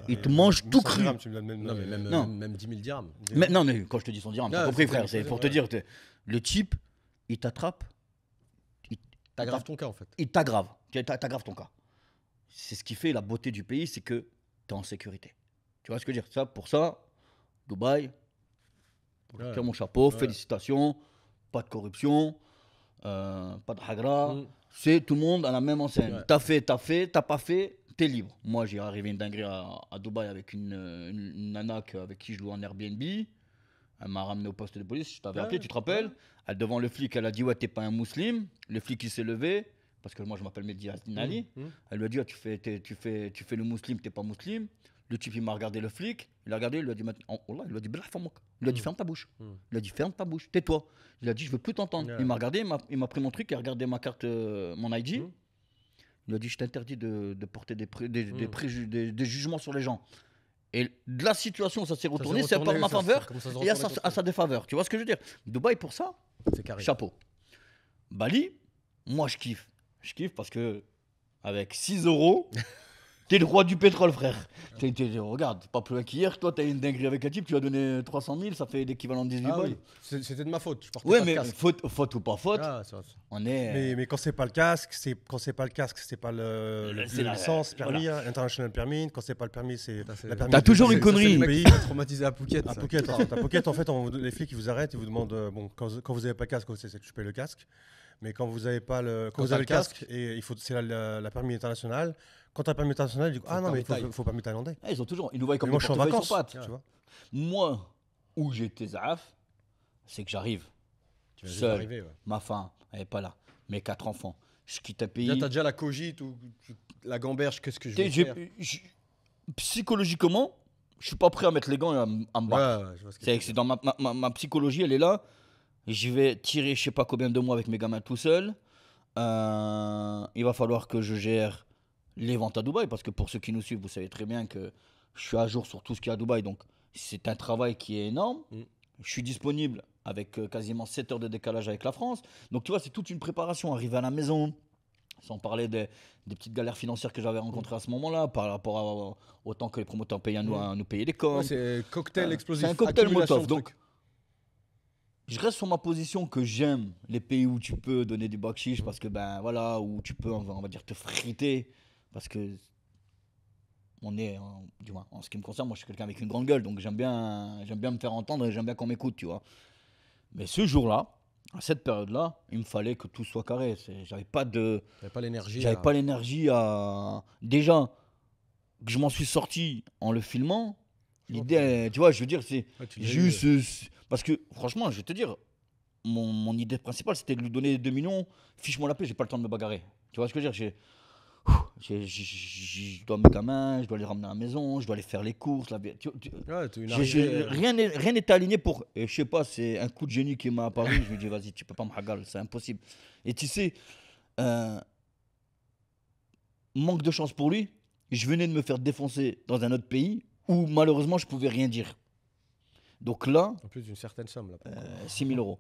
Il te mange tout cru. Dirhams, tu me donnes même 10 000 dirhams. Mais, non, mais quand je te dis 100 dirhams, t'as compris, frère. C'est pour te dire, le type, il t'attrape. T'aggraves ton cas, en fait. Il t'aggrave. T'aggraves ton cas. C'est ce qui fait la beauté du pays, c'est que t'es en sécurité. Tu vois ce que je veux dire? Pour ça, Dubaï, je tire mon chapeau, félicitations. Pas de corruption, pas de hagra. C'est tout le monde à la même enseigne. T'as fait, t'as pas fait, t'es libre. Moi, j'ai arrivé une dinguerie à Dubaï avec une nana avec qui je loue en Airbnb. Elle m'a ramené au poste de police. Je t'avais appelé, tu te rappelles? Devant le flic, elle a dit ouais, t'es pas un musulman. Le flic, il s'est levé. Parce que moi, je m'appelle Mehdi Ali. Elle lui a dit tu fais le musulman, t'es pas musulman. Le type, il m'a regardé, le flic. Il a regardé, il lui a dit il lui a dit il lui a dit ferme ta bouche. Il a dit ferme ta bouche, tais-toi. Il a dit je veux plus t'entendre. Il m'a regardé, il m'a pris mon truc, il a regardé ma carte, mon ID. Il lui a dit je t'interdis de porter des jugements sur les gens. Et de la situation, ça s'est retourné, c'est pas en ma faveur et à sa défaveur. Tu vois ce que je veux dire? Dubaï, pour ça, c'est carré. Chapeau. Bali, moi je kiffe. Je kiffe parce que avec 6 €, t'es le roi du pétrole, frère. Regarde, pas plus loin qu'hier, toi t'as une dinguerie avec un type, tu as donné 300 000, ça fait l'équivalent de 18 balles. Oui. C'était de ma faute. Je portais ouais, pas mais de casque. faute ou pas faute, on est. Mais quand c'est pas le casque, c'est pas le licence, permis, international permis. Quand c'est pas le permis, c'est la permis. T'as toujours une connerie. C'est le mec qui m'a traumatisé à Phuket. À Phuket, en fait, les flics ils vous arrêtent, ils vous demandent quand vous avez pas le casque, tu payes le casque. Mais quand vous avez pas quand vous avez le casque, et c'est la permis international. Quand tu as un permis international, du coup, non, mais il faut permis thaïlandais. Ils nous voient comme des des portefeuilles sur pattes. Tu vois. Moi, où j'étais zaf, c'est que j'arrive seul. Ma femme, elle n'est pas là. Mes 4 enfants. Je quitte un pays. T'as déjà la cogite ou la gamberge, qu'est-ce que je vais faire? Psychologiquement, je suis pas prêt à mettre les gants et à me battre. C'est dans ma psychologie, elle est là. Je vais tirer je sais pas combien de mois avec mes gamins tout seul. Il va falloir que je gère les ventes à Dubaï, parce que pour ceux qui nous suivent, vous savez très bien que je suis à jour sur tout ce qu'il y a à Dubaï, donc c'est un travail qui est énorme. Je suis disponible avec quasiment 7 heures de décalage avec la France. Donc tu vois, c'est toute une préparation, arriver à la maison, sans parler des petites galères financières que j'avais rencontrées à ce moment-là, par rapport au temps que les promoteurs payent à nous payer les coms. C'est cocktail explosif. C'est un cocktail Molotov. Donc, je reste sur ma position que j'aime les pays où tu peux donner du bakshish, parce que où tu peux, on va dire, te friter, parce que on est, du moins en ce qui me concerne, moi je suis quelqu'un avec une grande gueule, donc j'aime bien me faire entendre et j'aime bien qu'on m'écoute, tu vois. Mais ce jour-là, à cette période-là, il me fallait que tout soit carré. J'avais pas l'énergie à déjà que je m'en suis sorti en le filmant. L'idée, tu vois, je veux dire, c'est juste parce que franchement, je vais te dire, mon idée principale, c'était de lui donner 2 millions. Fiche-moi la paix, j'ai pas le temps de me bagarrer. Tu vois ce que je veux dire? Je dois mes gamins, je dois les ramener à la maison, je dois aller faire les courses. Rien n'était aligné pour. Et je sais pas, c'est un coup de génie qui m'a apparu. Je lui dis, vas-y, tu peux pas me hagal, c'est impossible. Et tu sais, manque de chance pour lui, je venais de me faire défoncer dans un autre pays où malheureusement je pouvais rien dire. Donc là, En plus d'une certaine somme, là. 6 000 euros.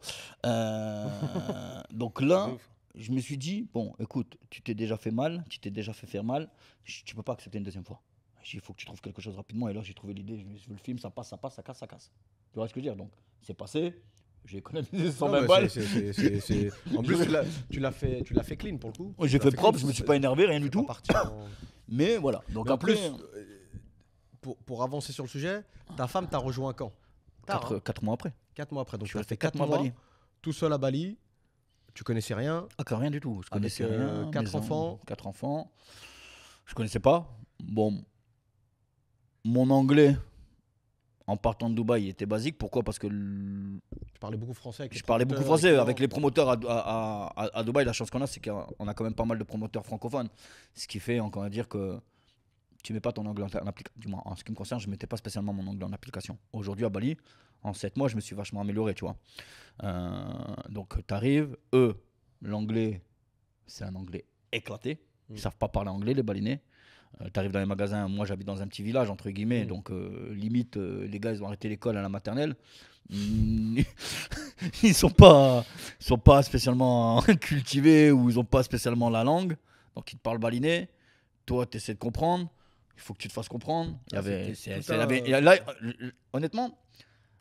Donc De là, ouf. je me suis dit, bon, écoute, tu t'es déjà fait mal, tu t'es déjà fait faire mal, tu peux pas accepter une deuxième fois. J'ai dit, il faut que tu trouves quelque chose rapidement. Et là, j'ai trouvé l'idée, je veux le film, ça passe, ça passe, ça casse, ça casse. Tu vois ce que je veux dire? Donc, c'est passé, j'ai économisé 120 balles. En plus, tu l'as fait clean pour le coup. J'ai Tu l'as fait propre, clean, je me suis pas énervé, rien du c'est pas tout. parti en- Mais voilà. Donc Mais en après, plus, pour avancer sur le sujet, ta femme t'a rejoint quand? Tard, hein. 4 mois après. 4 mois après. Donc Je tu suis as resté fait 4 4 mois à mois Bali. tout seul à Bali. Tu connaissais rien. Ah, que rien du tout. Je connaissais rien. 4 enfants. 4 enfants. Je connaissais pas. Bon, mon anglais en partant de Dubaï il était basique. Pourquoi? Parce que Tu parlais beaucoup français avec les je parlais beaucoup promoteurs, français les avec les clients. promoteurs à Dubaï. La chance qu'on a, c'est qu'on a quand même pas mal de promoteurs francophones. Ce qui fait encore à dire que tu mets pas ton anglais en application. Du moins, en ce qui me concerne, je mettais pas spécialement mon anglais en application. Aujourd'hui, à Bali, en 7 mois, je me suis vachement amélioré, tu vois. Donc, tu arrives, eux, l'anglais, c'est un anglais éclaté. Ils savent pas parler anglais, les Balinais. Tu arrives dans les magasins, moi j'habite dans un petit village, entre guillemets, donc limite, les gars, ils ont arrêté l'école à la maternelle. Ils sont pas spécialement cultivés ou ils ont pas spécialement la langue. Donc, ils te parlent balinais. Toi, tu essaies de comprendre. Il faut que tu te fasses comprendre. Il y Ah, avait, c'était c'est- tout il y un- avait- là, honnêtement,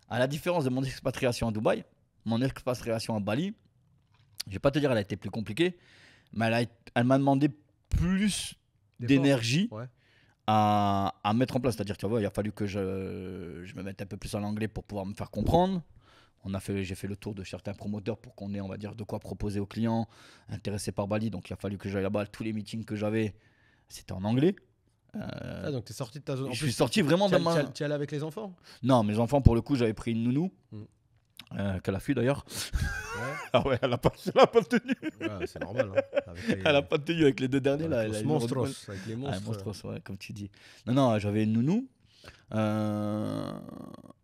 à la différence de mon expatriation à Dubaï, mon expatriation à Bali, je vais pas te dire elle a été plus compliquée, mais elle m'a demandé plus d'énergie Ouais. à mettre en place. C'est-à-dire, tu vois, il a fallu que je me mette un peu plus en anglais pour pouvoir me faire comprendre. J'ai fait le tour de certains promoteurs pour qu'on ait, on va dire, de quoi proposer aux clients intéressés par Bali. Donc, il a fallu que j'aille là-bas. Tous les meetings que j'avais, c'était en anglais. Ah, donc tu es sorti de ta zone. En Je plus, suis sorti vraiment tu dans ma... es allé avec les enfants? Non, mes enfants, pour le coup, j'avais pris une nounou, qu'elle a fui d'ailleurs. Ouais. Ah ouais, elle a pas tenu. Ouais, c'est normal. Hein. Avec les, Elle a pas tenu avec les deux derniers là. avec Elle a los eu le monstros, renouvellement. avec les Ah, monstres. monstros, ouais, comme tu dis. Non, j'avais une nounou.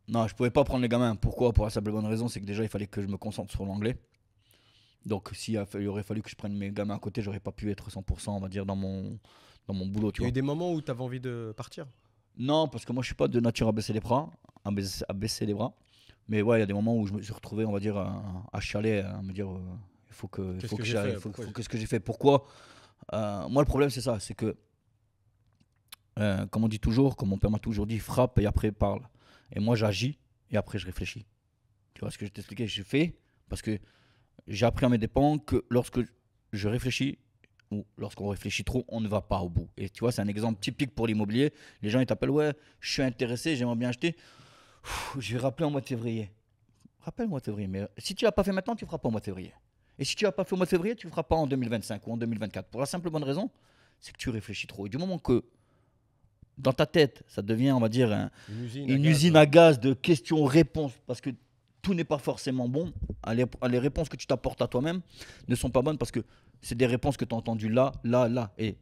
Non, je pouvais pas prendre les gamins. Pourquoi? Pour la simple bonne raison, c'est que déjà, il fallait que je me concentre sur l'anglais. Donc, il aurait fallu que je prenne mes gamins à côté, j'aurais pas pu être 100%, on va dire, dans mon boulot. Tu Il y a vois. eu des moments où tu avais envie de partir? Non, parce que moi, je suis pas de nature à baisser les bras. À baisser les bras. Mais ouais, il y a des moments où je me suis retrouvé, on va dire, à chialer, à me dire, il faut que, Qu'est-ce faut que que j'ai j'aille, fait? qu'est-ce que j'ai fait, pourquoi. Moi, le problème, c'est ça, c'est que, comme on dit toujours, comme mon père m'a toujours dit, frappe et après parle. Et moi, j'agis et après, je réfléchis. Tu vois ce que je t'expliquais? J'ai fait parce que j'ai appris à mes dépens que lorsque je réfléchis, ou lorsqu'on réfléchit trop, on ne va pas au bout. Et tu vois, c'est un exemple typique pour l'immobilier. Les gens, ils t'appellent, ouais, je suis intéressé, j'aimerais bien acheter. Je vais rappeler en mois de février. Rappelle au mois de février, mais si tu l'as pas fait maintenant, tu ne feras pas au mois de février. Et si tu l'as pas fait au mois de février, tu ne feras pas en 2025 ou en 2024. Pour la simple bonne raison, c'est que tu réfléchis trop. Et du moment que dans ta tête, ça devient, on va dire, une usine à gaz de questions-réponses, parce que tout n'est pas forcément bon, les réponses que tu t'apportes à toi-même ne sont pas bonnes parce que c'est des réponses que tu as entendues là. Et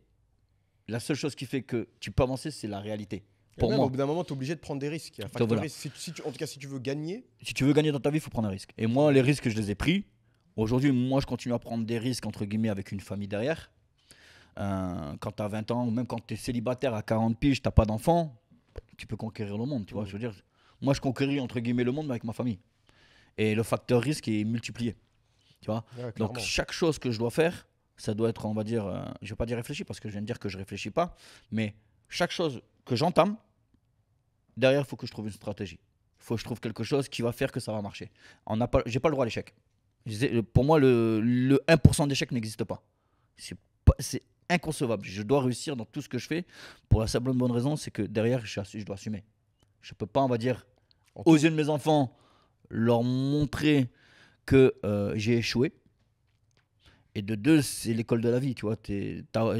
la seule chose qui fait que tu peux avancer, c'est la réalité. Pour même, moi, au bout d'un moment, tu es obligé de prendre des risques. Il y a un facteur voilà. risque. En tout cas, si tu veux gagner, si tu veux gagner dans ta vie, il faut prendre un risque. Et moi, les risques, je les ai pris. Aujourd'hui, moi, je continue à prendre des risques, entre guillemets, avec une famille derrière. Quand tu as 20 ans, ou même quand tu es célibataire à 40 piges, tu n'as pas d'enfant, tu peux conquérir le monde. Tu vois, je veux dire, moi, je conquéris, entre guillemets, le monde avec ma famille. Et le facteur risque est multiplié. Tu vois. ouais, Donc, clairement. chaque chose que je dois faire, ça doit être, on va dire, je ne vais pas dire réfléchi, parce que je viens de dire que je ne réfléchis pas, mais chaque chose que j'entame, derrière, il faut que je trouve une stratégie. Il faut que je trouve quelque chose qui va faire que ça va marcher. Je n'ai pas le droit à l'échec. Pour moi, le 1% d'échec n'existe pas. C'est inconcevable. Je dois réussir dans tout ce que je fais. Pour la simple bonne raison, c'est que derrière, je dois assumer. Je ne peux pas, on va dire, aux yeux de mes enfants, leur montrer que j'ai échoué. Et de deux, c'est l'école de la vie. Tu vois,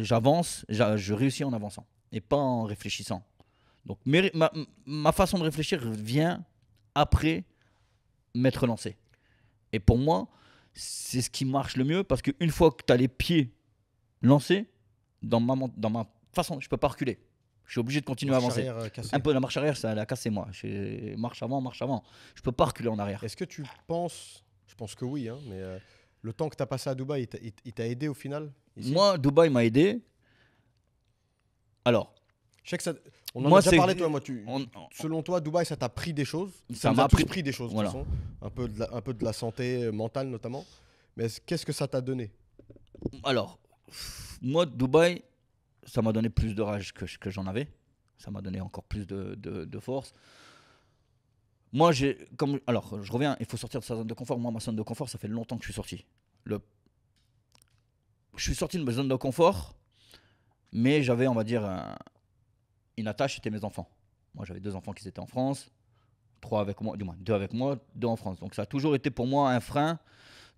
j'avance, je réussis en avançant et pas en réfléchissant. Donc ma façon de réfléchir vient après m'être lancé. Et pour moi, c'est ce qui marche le mieux parce qu'une fois que tu as les pieds lancés, dans ma façon, je ne peux pas reculer. Je suis obligé de continuer à avancer. Un peu la marche arrière, ça l'a cassé moi. Marche avant. Je ne peux pas reculer en arrière. Est-ce que tu penses, je pense que oui, hein, mais le temps que tu as passé à Dubaï, il t'a aidé au final ici? Moi, Dubaï m'a aidé. Alors, Je sais que ça, on en Moi, a déjà c'est- parlé, toi. on- Selon toi, Dubaï, ça t'a pris des choses. Ça nous m'a a tous pris- pris des choses, de voilà. toute façon. Un peu de la santé mentale, notamment. Mais qu'est-ce que ça t'a donné? Alors, moi, Dubaï, ça m'a donné plus de rage que j'en avais. Ça m'a donné encore plus de force. Moi, alors, je reviens, il faut sortir de sa zone de confort. Moi, ma zone de confort, ça fait longtemps que je suis sorti. Je suis sorti de ma zone de confort, mais j'avais, on va dire, une attache, c'était mes enfants. Moi, j'avais 2 enfants qui étaient en France, 3 avec moi, du moins 2 avec moi, 2 en France. Donc, ça a toujours été pour moi un frein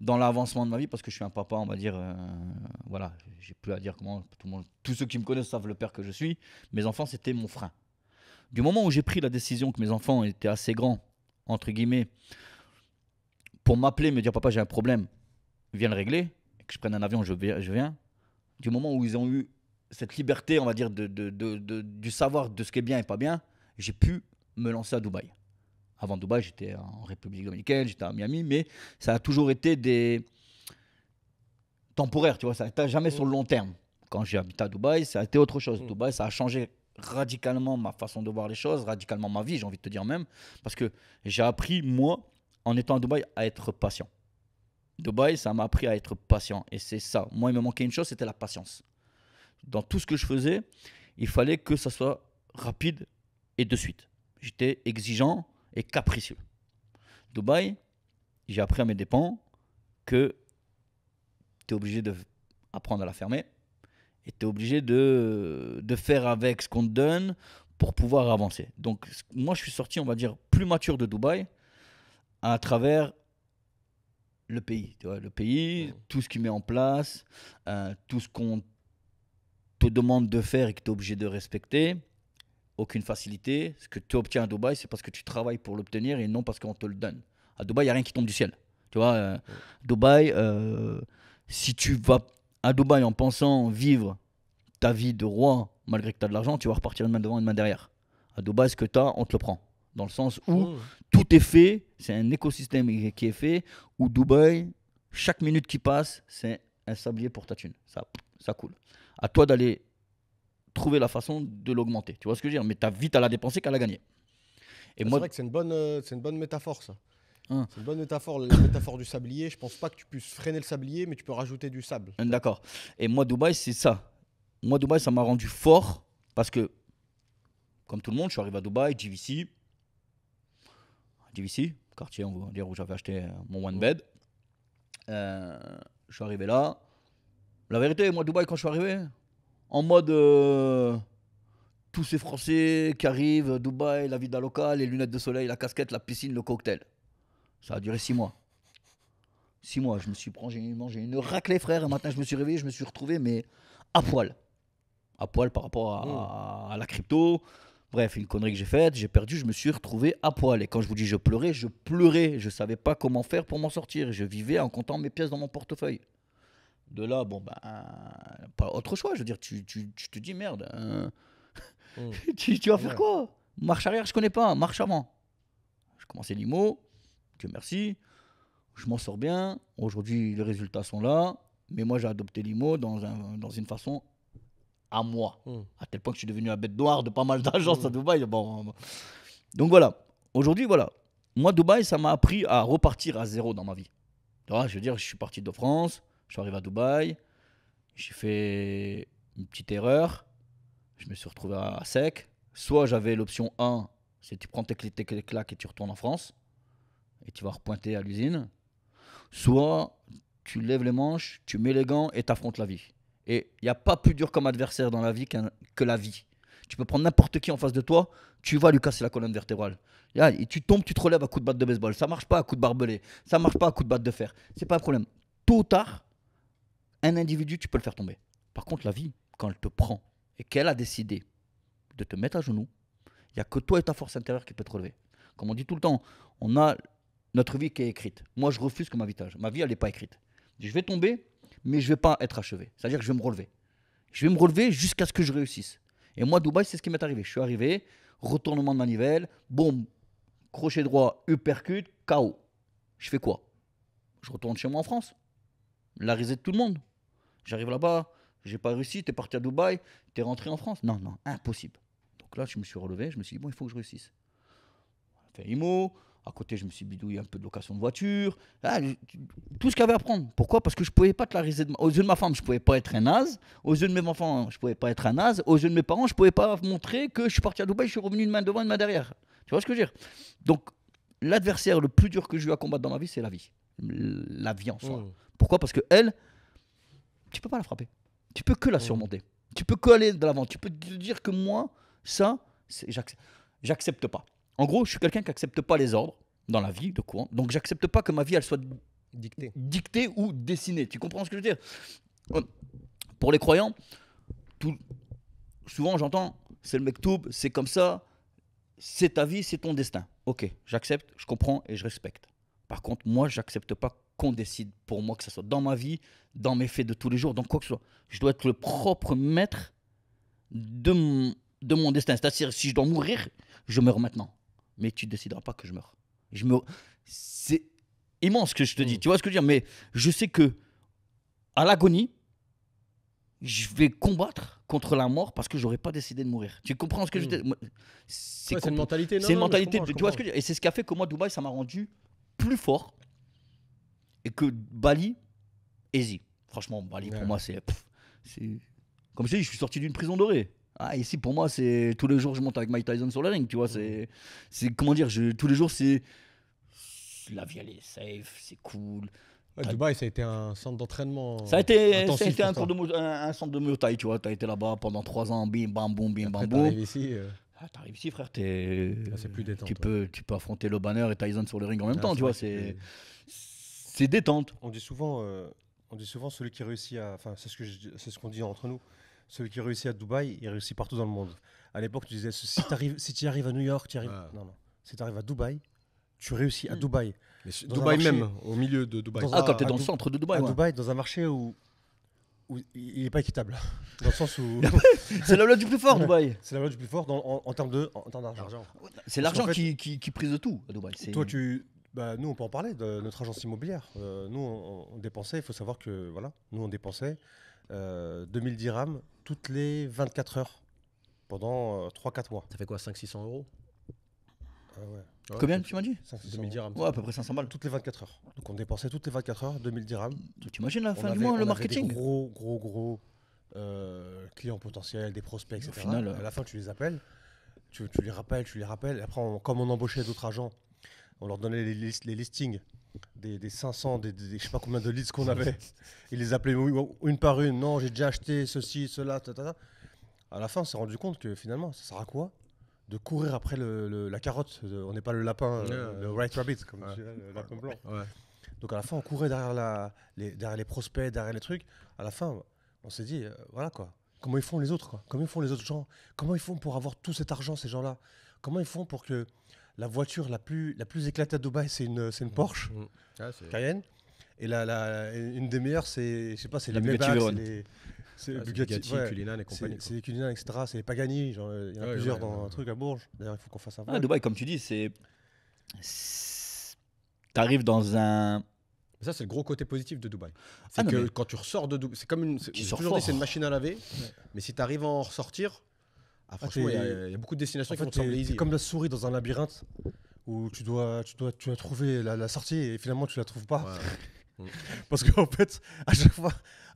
dans l'avancement de ma vie parce que je suis un papa, on va dire, voilà, j'ai plus à dire comment tous ceux qui me connaissent savent le père que je suis. Mes enfants, c'était mon frein. Du moment où j'ai pris la décision que mes enfants étaient assez grands, entre guillemets, pour m'appeler, me dire papa, j'ai un problème, viens le régler, et que je prenne un avion, je viens. Du moment où ils ont eu cette liberté, on va dire, du savoir de ce qui est bien et pas bien, j'ai pu me lancer à Dubaï. Avant Dubaï, j'étais en République dominicaine, j'étais à Miami, mais ça a toujours été des temporaires, tu vois, ça n'était jamais sur le long terme. Quand j'ai habité à Dubaï, ça a été autre chose. Dubaï, ça a changé radicalement ma façon de voir les choses, radicalement ma vie, j'ai envie de te dire même, parce que j'ai appris, moi, en étant à Dubaï, à être patient. Dubaï, ça m'a appris à être patient, et c'est ça. Moi, il me manquait une chose, c'était la patience. Dans tout ce que je faisais, il fallait que ça soit rapide et de suite. J'étais exigeant et capricieux. Dubaï, j'ai appris à mes dépens que tu es obligé d'apprendre à la fermer et tu es obligé de faire avec ce qu'on te donne pour pouvoir avancer. Donc, moi, je suis sorti, on va dire, plus mature de Dubaï à travers le pays. Tu vois, le pays, tout ce qu'il met en place, tout ce qu'on te demande de faire et que tu es obligé de respecter. Aucune facilité. Ce que tu obtiens à Dubaï, c'est parce que tu travailles pour l'obtenir et non parce qu'on te le donne. À Dubaï, il n'y a rien qui tombe du ciel. Tu vois, Dubaï, si tu vas à Dubaï en pensant vivre ta vie de roi, malgré que tu as de l'argent, tu vas repartir une main devant, une main derrière. À Dubaï, ce que tu as, on te le prend. Dans le sens où tout est fait, c'est un écosystème qui est fait, où Dubaï, chaque minute qui passe, c'est un sablier pour ta thune. Ça coule. À toi d'aller trouver la façon de l'augmenter. Tu vois ce que je veux dire? Mais ta vie, tu la dépenser qu'à la gagner. Et C'est moi, vrai que c'est une bonne métaphore, ça. Hein. C'est une bonne métaphore, la métaphore du sablier. Je pense pas que tu puisses freiner le sablier, mais tu peux rajouter du sable. d'accord. Et moi, Dubaï, c'est ça. Moi, Dubaï, ça m'a rendu fort parce que, comme tout le monde, je suis arrivé à Dubaï, GVC, quartier, on va dire, où j'avais acheté mon one bed. Je suis arrivé là. La vérité, moi, Dubaï, quand je suis arrivé, en mode tous ces Français qui arrivent, Dubaï, la vida locale, les lunettes de soleil, la casquette, la piscine, le cocktail. Ça a duré 6 mois. 6 mois, je me suis mangé une raclée, frère. Un matin, je me suis réveillé, je me suis retrouvé, mais à poil. À poil par rapport à la crypto. Bref, une connerie que j'ai faite, j'ai perdu, je me suis retrouvé à poil. Et quand je vous dis je pleurais. Je ne savais pas comment faire pour m'en sortir. Je vivais en comptant mes pièces dans mon portefeuille. De là, bon, ben, pas autre choix. Je veux dire, tu te dis merde. Tu vas faire quoi? Marche arrière, je connais pas. Marche avant. Je commençais l'IMO. Dieu merci. Je m'en sors bien. Aujourd'hui, les résultats sont là. Mais moi, j'ai adopté l'IMO dans une façon à moi. À tel point que je suis devenu la bête noire de pas mal d'agences à Dubaï. Bon. Donc voilà. Aujourd'hui, voilà. Moi, Dubaï, ça m'a appris à repartir à zéro dans ma vie. Tu vois, je veux dire, je suis parti de France. Je suis arrivé à Dubaï. J'ai fait une petite erreur. Je me suis retrouvé à sec. Soit j'avais l'option 1, c'est tu prends tes claques et tu retournes en France. Et tu vas repointer à l'usine. Soit tu lèves les manches, tu mets les gants et tu affrontes la vie. Et il n'y a pas plus dur comme adversaire dans la vie que la vie. Tu peux prendre n'importe qui en face de toi, tu vas lui casser la colonne vertébrale. Et tu tombes, tu te relèves à coups de batte de baseball. Ça ne marche pas à coups de barbelé. Ça ne marche pas à coups de batte de fer. C'est pas un problème. Tôt ou tard, un individu, tu peux le faire tomber. Par contre, la vie, quand elle te prend et qu'elle a décidé de te mettre à genoux, il n'y a que toi et ta force intérieure qui peut te relever. Comme on dit tout le temps, on a notre vie qui est écrite. Moi, je refuse que ma vie, elle n'est pas écrite. Je vais tomber, mais je ne vais pas être achevé. C'est-à-dire que je vais me relever. Je vais me relever jusqu'à ce que je réussisse. Et moi, Dubaï, c'est ce qui m'est arrivé. Je suis arrivé, retournement de manivelle, boum, crochet droit, uppercut, KO. Je fais quoi? Je retourne chez moi en France. La risée de tout le monde. J'arrive là-bas, j'ai pas réussi, t'es parti à Dubaï, t'es rentré en France. Non, impossible. Donc là, je me suis relevé, je me suis dit, bon, il faut que je réussisse. J'ai fait IMO, à côté, je me suis bidouillé un peu de location de voiture. Ah, tout ce qu'il y avait à prendre. Pourquoi? Parce que je ne pouvais pas te la riser. Aux yeux de ma femme, je ne pouvais pas être un naze. Aux yeux de mes enfants, je ne pouvais pas être un naze. Aux yeux de mes parents, je ne pouvais pas montrer que je suis parti à Dubaï, je suis revenu une main devant, une main derrière. Tu vois ce que je veux dire? Donc, l'adversaire le plus dur que j'ai eu à combattre dans ma vie, c'est la vie. La vie en soi. Pourquoi? Parce que elle, tu ne peux pas la frapper. Tu peux que la surmonter. Tu peux que aller de l'avant. Tu peux te dire que moi, ça, j'accepte pas. En gros, je suis quelqu'un qui n'accepte pas les ordres dans la vie de courant. Donc, j'accepte pas que ma vie, elle soit dictée ou dessinée. Tu comprends ce que je veux dire? Pour les croyants, souvent j'entends, c'est le mektoub, c'est comme ça, c'est ta vie, c'est ton destin. Ok, j'accepte, je comprends et je respecte. Par contre, moi, j'accepte pas qu'on décide pour moi, que ce soit dans ma vie, dans mes faits de tous les jours, dans quoi que ce soit. Je dois être le propre maître de mon destin. C'est-à-dire, si je dois mourir, je meurs maintenant. Mais tu ne décideras pas que je meurs. C'est immense ce que je te dis, tu vois ce que je veux dire? Mais je sais que à l'agonie, je vais combattre contre la mort parce que j'aurais pas décidé de mourir. Tu comprends ce que je veux dire? C'est une mentalité. C'est une mentalité, tu vois ce que je veux dire? Et c'est ce qui a fait que moi, Dubaï, ça m'a rendu plus fort. Et que Bali, easy. Franchement, Bali, pour moi, c'est... Comme je te dis, je suis sorti d'une prison dorée. Ah, ici, pour moi, c'est... Tous les jours, je monte avec Mike Tyson sur la ring, tu vois. C'est comment dire, tous les jours, c'est... La vie, elle est safe, c'est cool. Ouais, Dubaï, ça a été un centre d'entraînement. Ça a été un centre de Muay Thai, tu vois. Tu as été là-bas pendant 3 ans, bim, bam, boum, bim, bam, boum. T'arrives ici. T'arrives ici, frère, c'est plus détente. Tu peux affronter le banner et Tyson sur le ring en même temps, tu vois. C'est détente. On dit souvent celui qui réussit à... Enfin, c'est ce qu'on dit entre nous. Celui qui réussit à Dubaï, il réussit partout dans le monde. À l'époque, tu disais, si tu arrives à New York, tu arrives... Non. Si tu arrives à Dubaï, tu réussis à Dubaï. Dubaï même, au milieu de Dubaï. Quand tu es dans le centre de Dubaï. À Dubaï, dans un marché où il n'est pas équitable. Dans le sens où... C'est la loi du plus fort, Dubaï. C'est la loi du plus fort en termes d'argent. C'est l'argent qui prise de tout à Dubaï. Toi, nous, on peut en parler de notre agence immobilière. Nous, on dépensait, il faut savoir que, voilà, nous, on dépensait 2000 dirhams toutes les 24 heures pendant 3-4 mois. Ça fait quoi, 500-600 euros? Ouais. Combien tu m'as dit? 2000 dirhams. Ouais, à peu près 500 balles. Toutes les 24 heures. Donc, on dépensait toutes les 24 heures 2000 dirhams. Tu imagines la fin du mois, le marketing? Des gros clients potentiels, des prospects, etc. Au final, à la fin, tu les appelles, tu les rappelles. Après, comme on embauchait d'autres agents, on leur donnait les listings des 500, je sais pas combien de leads qu'on avait. Ils les appelaient une par une. Non, j'ai déjà acheté ceci, cela, À la fin, on s'est rendu compte que finalement, ça sert à quoi de courir après la carotte? On n'est pas le lapin, le white rabbit, comme tu dis, le lapin blanc. Ouais. Donc à la fin, on courait derrière les prospects, derrière les trucs. À la fin, on s'est dit, voilà quoi. Comment ils font les autres, quoi? Comment ils font les autres gens? Comment ils font pour avoir tout cet argent, ces gens-là? Comment ils font pour que la voiture la plus éclatée à Dubaï, c'est une Porsche Cayenne. Et une des meilleures, c'est, je sais pas, c'est les Maybach, c'est Bugatti, Cullinan et compagnie. C'est les Cullinan, etc. C'est les Pagani. Il y en a plusieurs dans un truc à Bourges. D'ailleurs, il faut qu'on fasse un vlog. Dubaï, comme tu dis, t'arrives dans un... Ça, c'est le gros côté positif de Dubaï. C'est que quand tu ressors de Dubaï, c'est comme une... Toujours dit, c'est une machine à laver. Mais si tu arrives à en ressortir... franchement, il y a beaucoup de destinations qui vont te sembler easy. C'est comme la souris dans un labyrinthe où tu dois trouver la sortie et finalement tu la trouves pas. Parce qu'en fait, à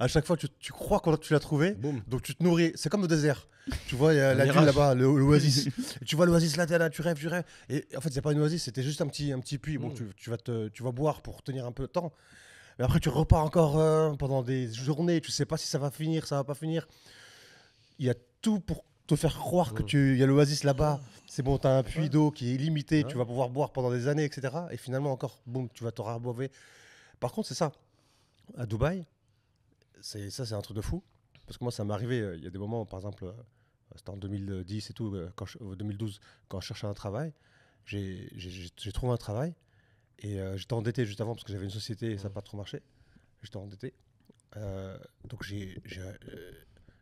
chaque fois tu crois que tu l'as trouvé, donc tu te nourris. C'est comme au désert. Tu vois, il y a la ville là-bas, l'oasis. Tu vois l'oasis là, tu rêves. Et en fait, c'est pas une oasis, c'était juste un petit puits. Bon, tu vas boire pour tenir un peu de temps. Mais après, tu repars encore pendant des journées. Tu sais pas si ça va finir, ça va pas finir. Il y a tout pour te faire croire qu'il y a l'oasis là-bas, c'est bon, tu as un puits d'eau qui est illimité, tu vas pouvoir boire pendant des années, etc. Et finalement, encore, boum, tu vas te rabouver. Par contre, c'est ça. À Dubaï, c'est un truc de fou. Parce que moi, ça m'est arrivé, il y a des moments, par exemple, c'était en 2010 et tout, 2012, quand je cherchais un travail, j'ai trouvé un travail et j'étais endetté juste avant parce que j'avais une société et ça n'a pas trop marché. J'étais endetté. Donc,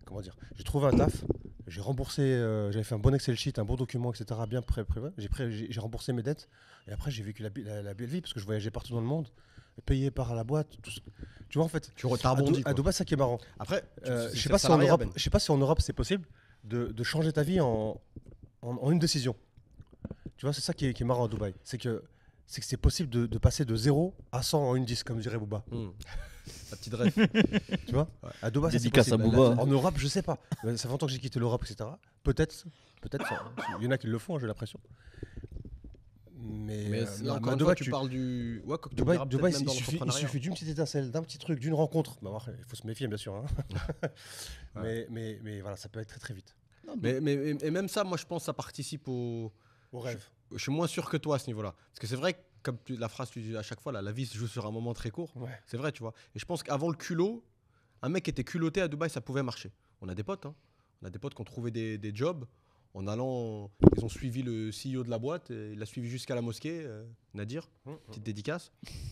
comment dire, j'ai trouvé un taf. J'ai remboursé, j'avais fait un bon Excel sheet, un bon document, etc. bien prévu. J'ai remboursé mes dettes et après j'ai vécu la belle vie parce que je voyageais partout dans le monde, payé par la boîte. Tu vois en fait. Tu rebondis. À Dubaï, ça qui est marrant. Après, je sais pas si en Europe c'est possible de changer ta vie en en une décision. Tu vois, c'est ça qui est marrant à Dubaï. C'est que c'est possible de passer de 0 à 100 en une 10, comme dirait Booba. La petite ref. Tu vois, à Dubaï, ça, c'est Dédicace à possible. Booba. En Europe, je sais pas. Ça fait longtemps que j'ai quitté l'Europe, etc. Peut-être, il y en a qui le font, j'ai l'impression. Mais là, à encore une Dubaï, fois, tu parles du. Ouais, quand tu Dubaï, diras peut-être Dubaï, même dans il l'entrepreneuriat. suffit d'une petite étincelle, d'un petit truc, d'une rencontre. Bah, il faut se méfier, bien sûr. Hein. mais voilà, ça peut être très très vite. Mais même ça, moi, je pense que ça participe au. Au rêve. Je suis moins sûr que toi à ce niveau-là. Parce que c'est vrai que, comme la phrase tu dis à chaque fois, là, la vie se joue sur un moment très court. Ouais. C'est vrai, tu vois. Et je pense qu'avant le culot, un mec qui était culotté à Dubaï, ça pouvait marcher. On a des potes, hein. On a des potes qui ont trouvé des jobs. En allant, ils ont suivi le CEO de la boîte, et il l'a suivi jusqu'à la mosquée, Nadir, petite dédicace.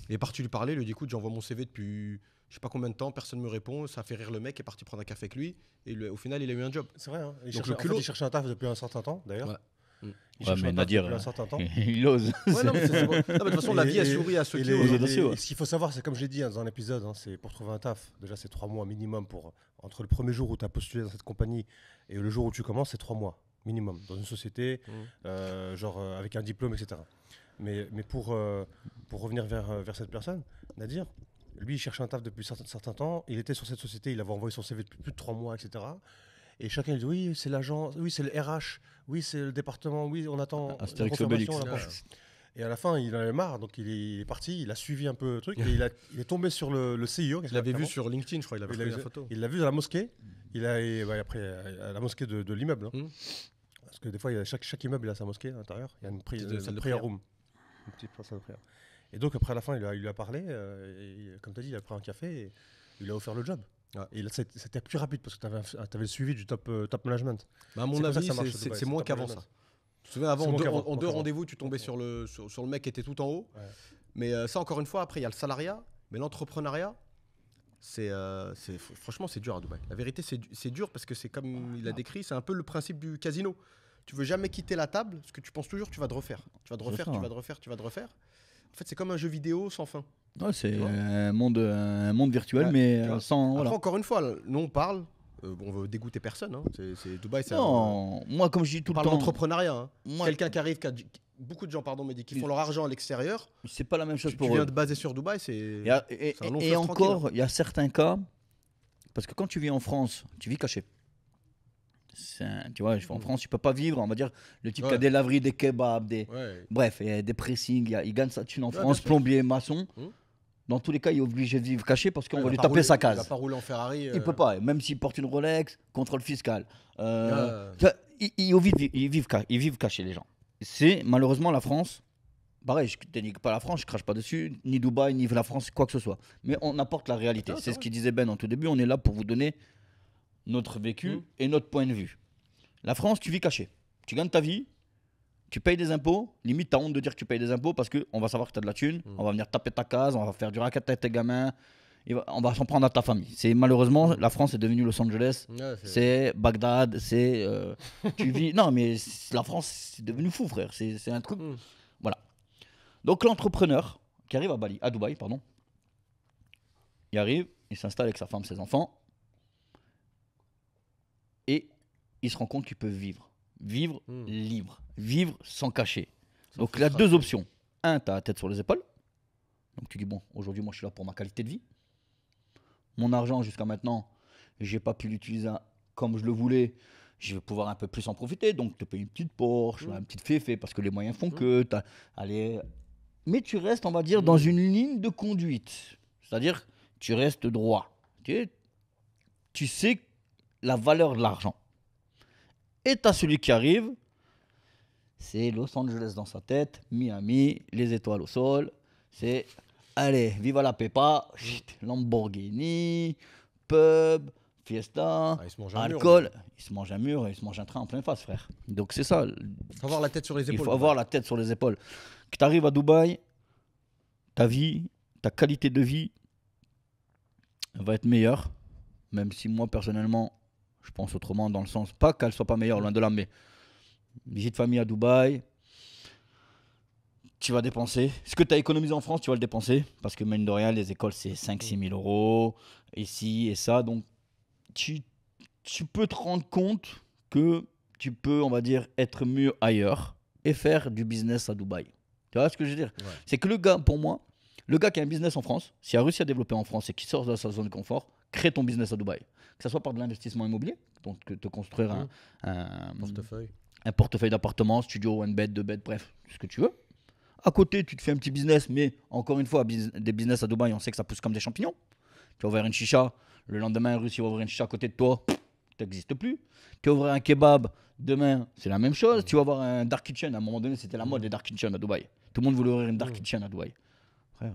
Il est parti lui parler, il lui a dit écoute, j'envoie mon CV depuis je sais pas combien de temps, personne ne me répond, ça a fait rire le mec, est parti prendre un café avec lui, et au final, il a eu un job. C'est vrai, hein. Donc, Il cherchait un taf depuis un certain temps, d'ailleurs. Ouais. Il Ouais, cherchait mais un taf Nadir, depuis un certain temps. il ose. Ouais, non, mais non, mais de toute façon, la vie a souri à ceux qui osent. audacieux, ouais. Et ce qu'il faut savoir, c'est comme je l'ai dit dans un épisode, hein, c'est pour trouver un taf. Déjà, c'est 3 mois minimum entre le premier jour où tu as postulé dans cette compagnie et le jour où tu commences, c'est 3 mois minimum dans une société, avec un diplôme, etc. Mais pour revenir vers cette personne, Nadir, lui, il cherchait un taf depuis un certain temps. Il était sur cette société, il avait envoyé son CV depuis plus de 3 mois, etc. Et chacun il dit oui, c'est l'agent, oui, c'est le RH, oui, c'est le département, oui, on attend la Astérix confirmation. Obélix. Et à la fin, il en avait marre, donc il est parti, il a suivi un peu le truc, et il est tombé sur le CEO. Je l'avais vu sur LinkedIn, je crois, il avait pris la photo. Il l'a vu dans la mosquée, après à la mosquée de l'immeuble. Hein. Parce que des fois, chaque immeuble il a sa mosquée à l'intérieur, il y a une salle de prayer prière. room. Une petite salle de prière. Et donc après à la fin, il lui a parlé, et, comme tu as dit, il a pris un café, et il a offert le job. Ouais. Et là, c'était plus rapide parce que tu avais le suivi du top management. Bah à mon avis, c'est moins qu'avant ça. Tu te souviens, avant, en deux rendez-vous, tu tombais sur le mec qui était tout en haut. Ouais. Mais ça, encore une fois, après, il y a le salariat. Mais l'entrepreneuriat, franchement, c'est dur à Dubaï. La vérité, c'est dur parce que c'est comme il a décrit, c'est un peu le principe du casino. Tu veux jamais quitter la table parce que tu penses toujours que tu vas te refaire. Tu vas te refaire. En fait, c'est comme un jeu vidéo sans fin. Ouais, c'est un monde virtuel, mais sans. Après, Voilà. encore une fois, nous, on parle. On veut dégoûter personne. Hein. C'est Dubaï, c'est moi, comme je dis tout le temps. L'entrepreneuriat. Hein. Quelqu'un qui arrive, beaucoup de gens, me disent qu'ils font leur argent à l'extérieur. C'est pas la même chose pour eux. Tu viens de baser sur Dubaï, c'est un long fleuve et encore, tranquille. il y a certains cas, parce que quand tu vis en France, tu vis caché. Tu vois, en France, tu peux pas vivre, on va dire, le type qui a des laveries, des kebabs, bref, il y a des pressings, il gagne sa thune en France, plombier, maçon. Dans tous les cas, il est obligé de vivre caché parce qu'on va lui taper sa case. Il va pas rouler en Ferrari. Il peut pas, même s'il porte une Rolex, contrôle fiscal. Ils vivent cachés, les gens. C'est malheureusement la France. Pareil, je ne dénigre pas la France, je crache pas dessus, ni Dubaï, ni la France, quoi que ce soit. Mais on apporte la réalité. C'est ce qu'il disait Ben en tout début. On est là pour vous donner notre vécu et notre point de vue. La France, tu vis caché. Tu gagnes ta vie, tu payes des impôts. Limite, tu as honte de dire que tu payes des impôts parce qu'on va savoir que tu as de la thune. On va venir taper ta case, on va faire du racket avec tes gamins. On va s'en prendre à ta famille. Malheureusement, la France est devenue Los Angeles. C'est Bagdad. Tu vis. Non, mais la France, c'est devenu fou, frère. C'est un truc. Voilà. Donc, l'entrepreneur qui arrive à Dubaï, il arrive, il s'installe avec sa femme, ses enfants. Et il se rend compte qu'il peut vivre libre, vivre sans cacher. Donc il a deux options. Un, tu as la tête sur les épaules. Donc tu dis, bon, aujourd'hui, moi, je suis là pour ma qualité de vie. Mon argent, jusqu'à maintenant, j'ai pas pu l'utiliser comme je le voulais. Je vais pouvoir un peu plus en profiter. Donc te payer une petite Porsche, une petite féfé, parce que les moyens font que. Mais tu restes, on va dire, dans une ligne de conduite. C'est-à-dire, tu restes droit. Tu sais la valeur de l'argent. Et tu as celui qui arrive, c'est Los Angeles dans sa tête, Miami, les étoiles au sol, c'est, allez, viva la pepa, Lamborghini, pub, fiesta, alcool. Il se mange un mur, il se mange un train en pleine face, frère. Donc c'est ça. Il faut avoir la tête sur les épaules. Il faut avoir la tête sur les épaules. Quand tu arrives à Dubaï, ta vie, ta qualité de vie va être meilleure, même si moi, personnellement, je pense autrement dans le sens, pas qu'elle soit pas meilleure, loin de là, mais visite famille à Dubaï, tu vas dépenser. Ce que tu as économisé en France, tu vas le dépenser. Parce que mine de rien, les écoles, c'est 5-6 000 euros, ici et ça. Donc, tu peux te rendre compte que tu peux, on va dire, être mieux ailleurs et faire du business à Dubaï. Tu vois ce que je veux dire? Ouais. C'est que le gars, pour moi, le gars qui a un business en France, s'il a réussi à développer en France et qui sort de sa zone de confort, crée ton business à Dubaï. Que ce soit par de l'investissement immobilier, donc te construire Portefeuille. un portefeuille d'appartements, studio, one bed, deux bed, bref, ce que tu veux. À côté, tu te fais un petit business, mais encore une fois, des business à Dubaï, on sait que ça pousse comme des champignons. Tu vas ouvrir une chicha, le lendemain, un Russe, il va ouvrir une chicha à côté de toi, tu n'existes plus. Tu vas ouvrir un kebab, demain, c'est la même chose. Tu vas avoir un dark kitchen, à un moment donné, c'était la mode des dark kitchen à Dubaï. Tout le monde voulait ouvrir une dark kitchen à Dubaï. Frère,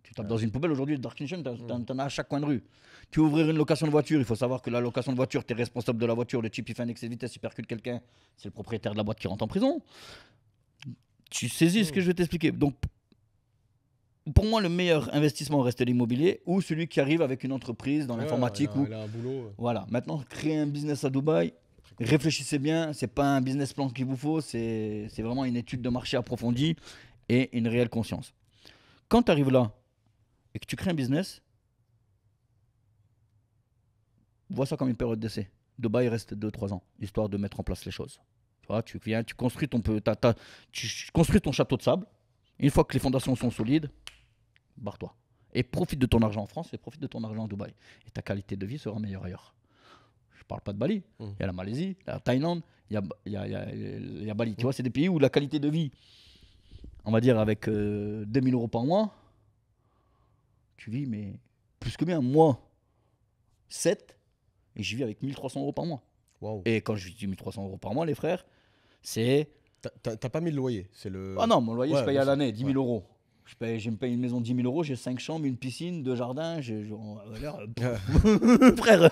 tu tapes dans une poubelle aujourd'hui, le dark kitchen, t'en as à chaque coin de rue. Tu veux ouvrir une location de voiture, il faut savoir que la location de voiture, tu es responsable de la voiture. Le type, il fait un excès de vitesse, il percute quelqu'un, c'est le propriétaire de la boîte qui rentre en prison. Tu saisis ce que je vais t'expliquer. Donc, pour moi, le meilleur investissement reste l'immobilier ou celui qui arrive avec une entreprise dans l'informatique. Il a un boulot. Voilà, maintenant, créer un business à Dubaï, réfléchissez bien, c'est pas un business plan qu'il vous faut, c'est vraiment une étude de marché approfondie et une réelle conscience. Quand tu arrives là et que tu crées un business, vois ça comme une période d'essai. Dubaï reste 2-3 ans, histoire de mettre en place les choses. Tu vois, tu viens, tu construis tu construis ton château de sable. Une fois que les fondations sont solides, barre-toi. Et profite de ton argent en France et profite de ton argent à Dubaï. Et ta qualité de vie sera meilleure ailleurs. Je parle pas de Bali. Il y a la Malaisie, la Thaïlande, il y a Bali. Tu vois, c'est des pays où la qualité de vie, on va dire avec 2000 euros par mois, tu vis, mais plus que bien. Moi, 7, et je vis avec 1300 euros par mois. Wow. Et quand je dis 1300 euros par mois, les frères, c'est. T'as pas mis le loyer, c'est le. Ah non, mon loyer, Ouais, je paye à mais l'année, 10 000 ouais. euros. Je me paye une maison de 10 000 euros, j'ai 5 chambres, une piscine, 2 jardins. Frère.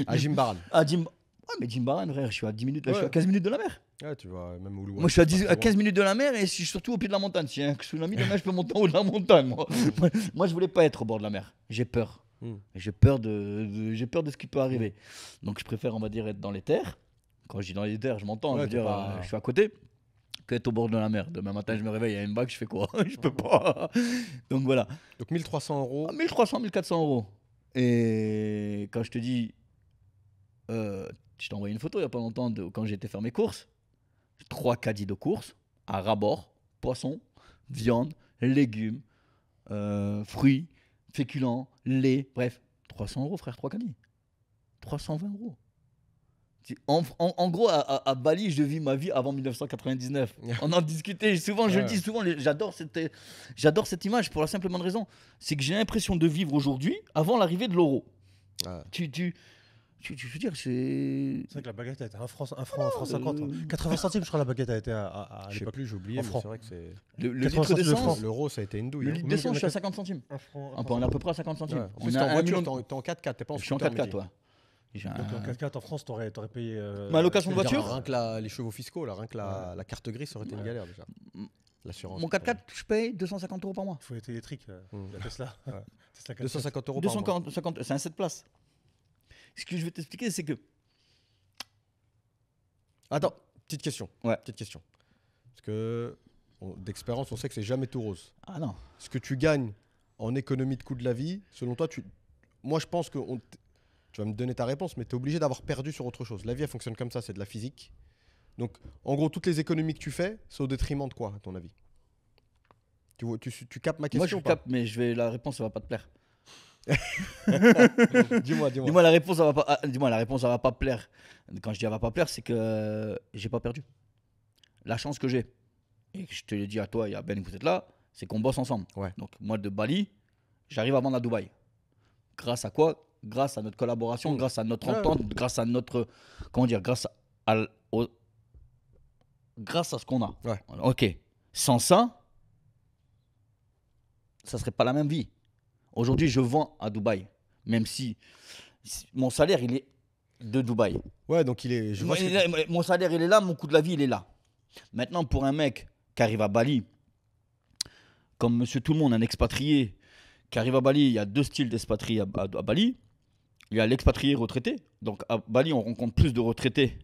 À Jimbaran. À Jim... Ouais, mais Jimbaran, frère, je suis à 10 minutes, là, je suis à 15 minutes de la mer. Ouais, tu vois, même au Loup. Moi, je suis à 15 minutes de la mer et je suis surtout au pied de la montagne. Si y a un tsunami demain, je peux monter en haut de la montagne. Moi, je voulais pas être au bord de la mer. J'ai peur. J'ai peur de ce qui peut arriver. Donc, je préfère, on va dire, être dans les terres. Quand je dis dans les terres, je m'entends. Ouais, je veux dire, je suis à côté. Qu'être au bord de la mer. Demain matin, je me réveille, il y a une vague, je fais quoi? Je peux pas. Donc voilà. Donc 1300 euros. 1300, 1400 euros. Et quand je te dis, je t'ai envoyé une photo il n'y a pas longtemps de quand j'étais faire mes courses. 3 caddies de courses à ras-bord, poisson, viande, légumes, fruits, féculents, lait, bref. 300 euros, frère, 3 caddies. 320 euros. En gros, à Bali, je vis ma vie avant 1999. On en discutait souvent, je le dis souvent, j'adore cette image pour la simple et bonne raison. C'est que j'ai l'impression de vivre aujourd'hui avant l'arrivée de l'euro. Ouais. Je veux dire, c'est. C'est vrai que la baguette a été 1 franc 50. 80 centimes, je crois, la baguette a été à Je sais l'époque. plus, j'ai oublié, En mais francs. c'est vrai que c'est. Le 80 litre centimes de d'essence, francs. L'euro, ça a été une douille. le hein. litre d'essence, je suis à 50 centimes. On est à peu près à 50 centimes. Ouais. En On plus, est t'es à en 1 million. voiture, t'es en 4x4, t'es pas en Je suis en scooter. 4x4, toi. J'ai Donc en un- 4x4 en France, t'aurais payé. Ma location de Je veux dire, voiture. Rien que les chevaux fiscaux, là, rien que la carte grise, ça aurait été une galère déjà. L'assurance. Mon 4x4, je paye 250 euros par mois. Il faut être électrique, la Tesla. Ouais. Tesla 4x4. 250 euros par mois. 250, c'est un 7 places. Ce que je vais t'expliquer, c'est que. Attends, petite question. Ouais. Petite question. Parce que d'expérience, on sait que c'est jamais tout rose. Ah non. Ce que tu gagnes en économie de coût de la vie, selon toi, moi je pense que tu vas me donner ta réponse, mais tu es obligé d'avoir perdu sur autre chose. La vie, elle fonctionne comme ça, c'est de la physique. Donc, en gros, toutes les économies que tu fais, c'est au détriment de quoi, à ton avis? Tu captes ma question? Moi, je ou pas capte, mais la réponse, ça va pas te plaire. Dis-moi. Dis-moi la réponse, ça va pas. Dis-moi la réponse, ça va pas plaire. Quand je dis elle va pas plaire, c'est que j'ai pas perdu. La chance que j'ai, et que je te le dis à toi et à Ben, vous êtes là, c'est qu'on bosse ensemble. Ouais. Donc moi de Bali, j'arrive à vendre à Dubaï. Grâce à quoi? Grâce à notre collaboration, grâce à notre entente, grâce à notre, comment dire, grâce à ce qu'on a. Ouais. Ok. Sans ça, ça serait pas la même vie. Aujourd'hui, je vends à Dubaï, même si mon salaire, il est de Dubaï. Ouais, donc je vois Mon salaire, il est là, mon coût de la vie, il est là. Maintenant, pour un mec qui arrive à Bali, comme monsieur tout le monde, un expatrié qui arrive à Bali, il y a 2 styles d'expatriés à Bali. Il y a l'expatrié retraité. Donc à Bali, on rencontre plus de retraités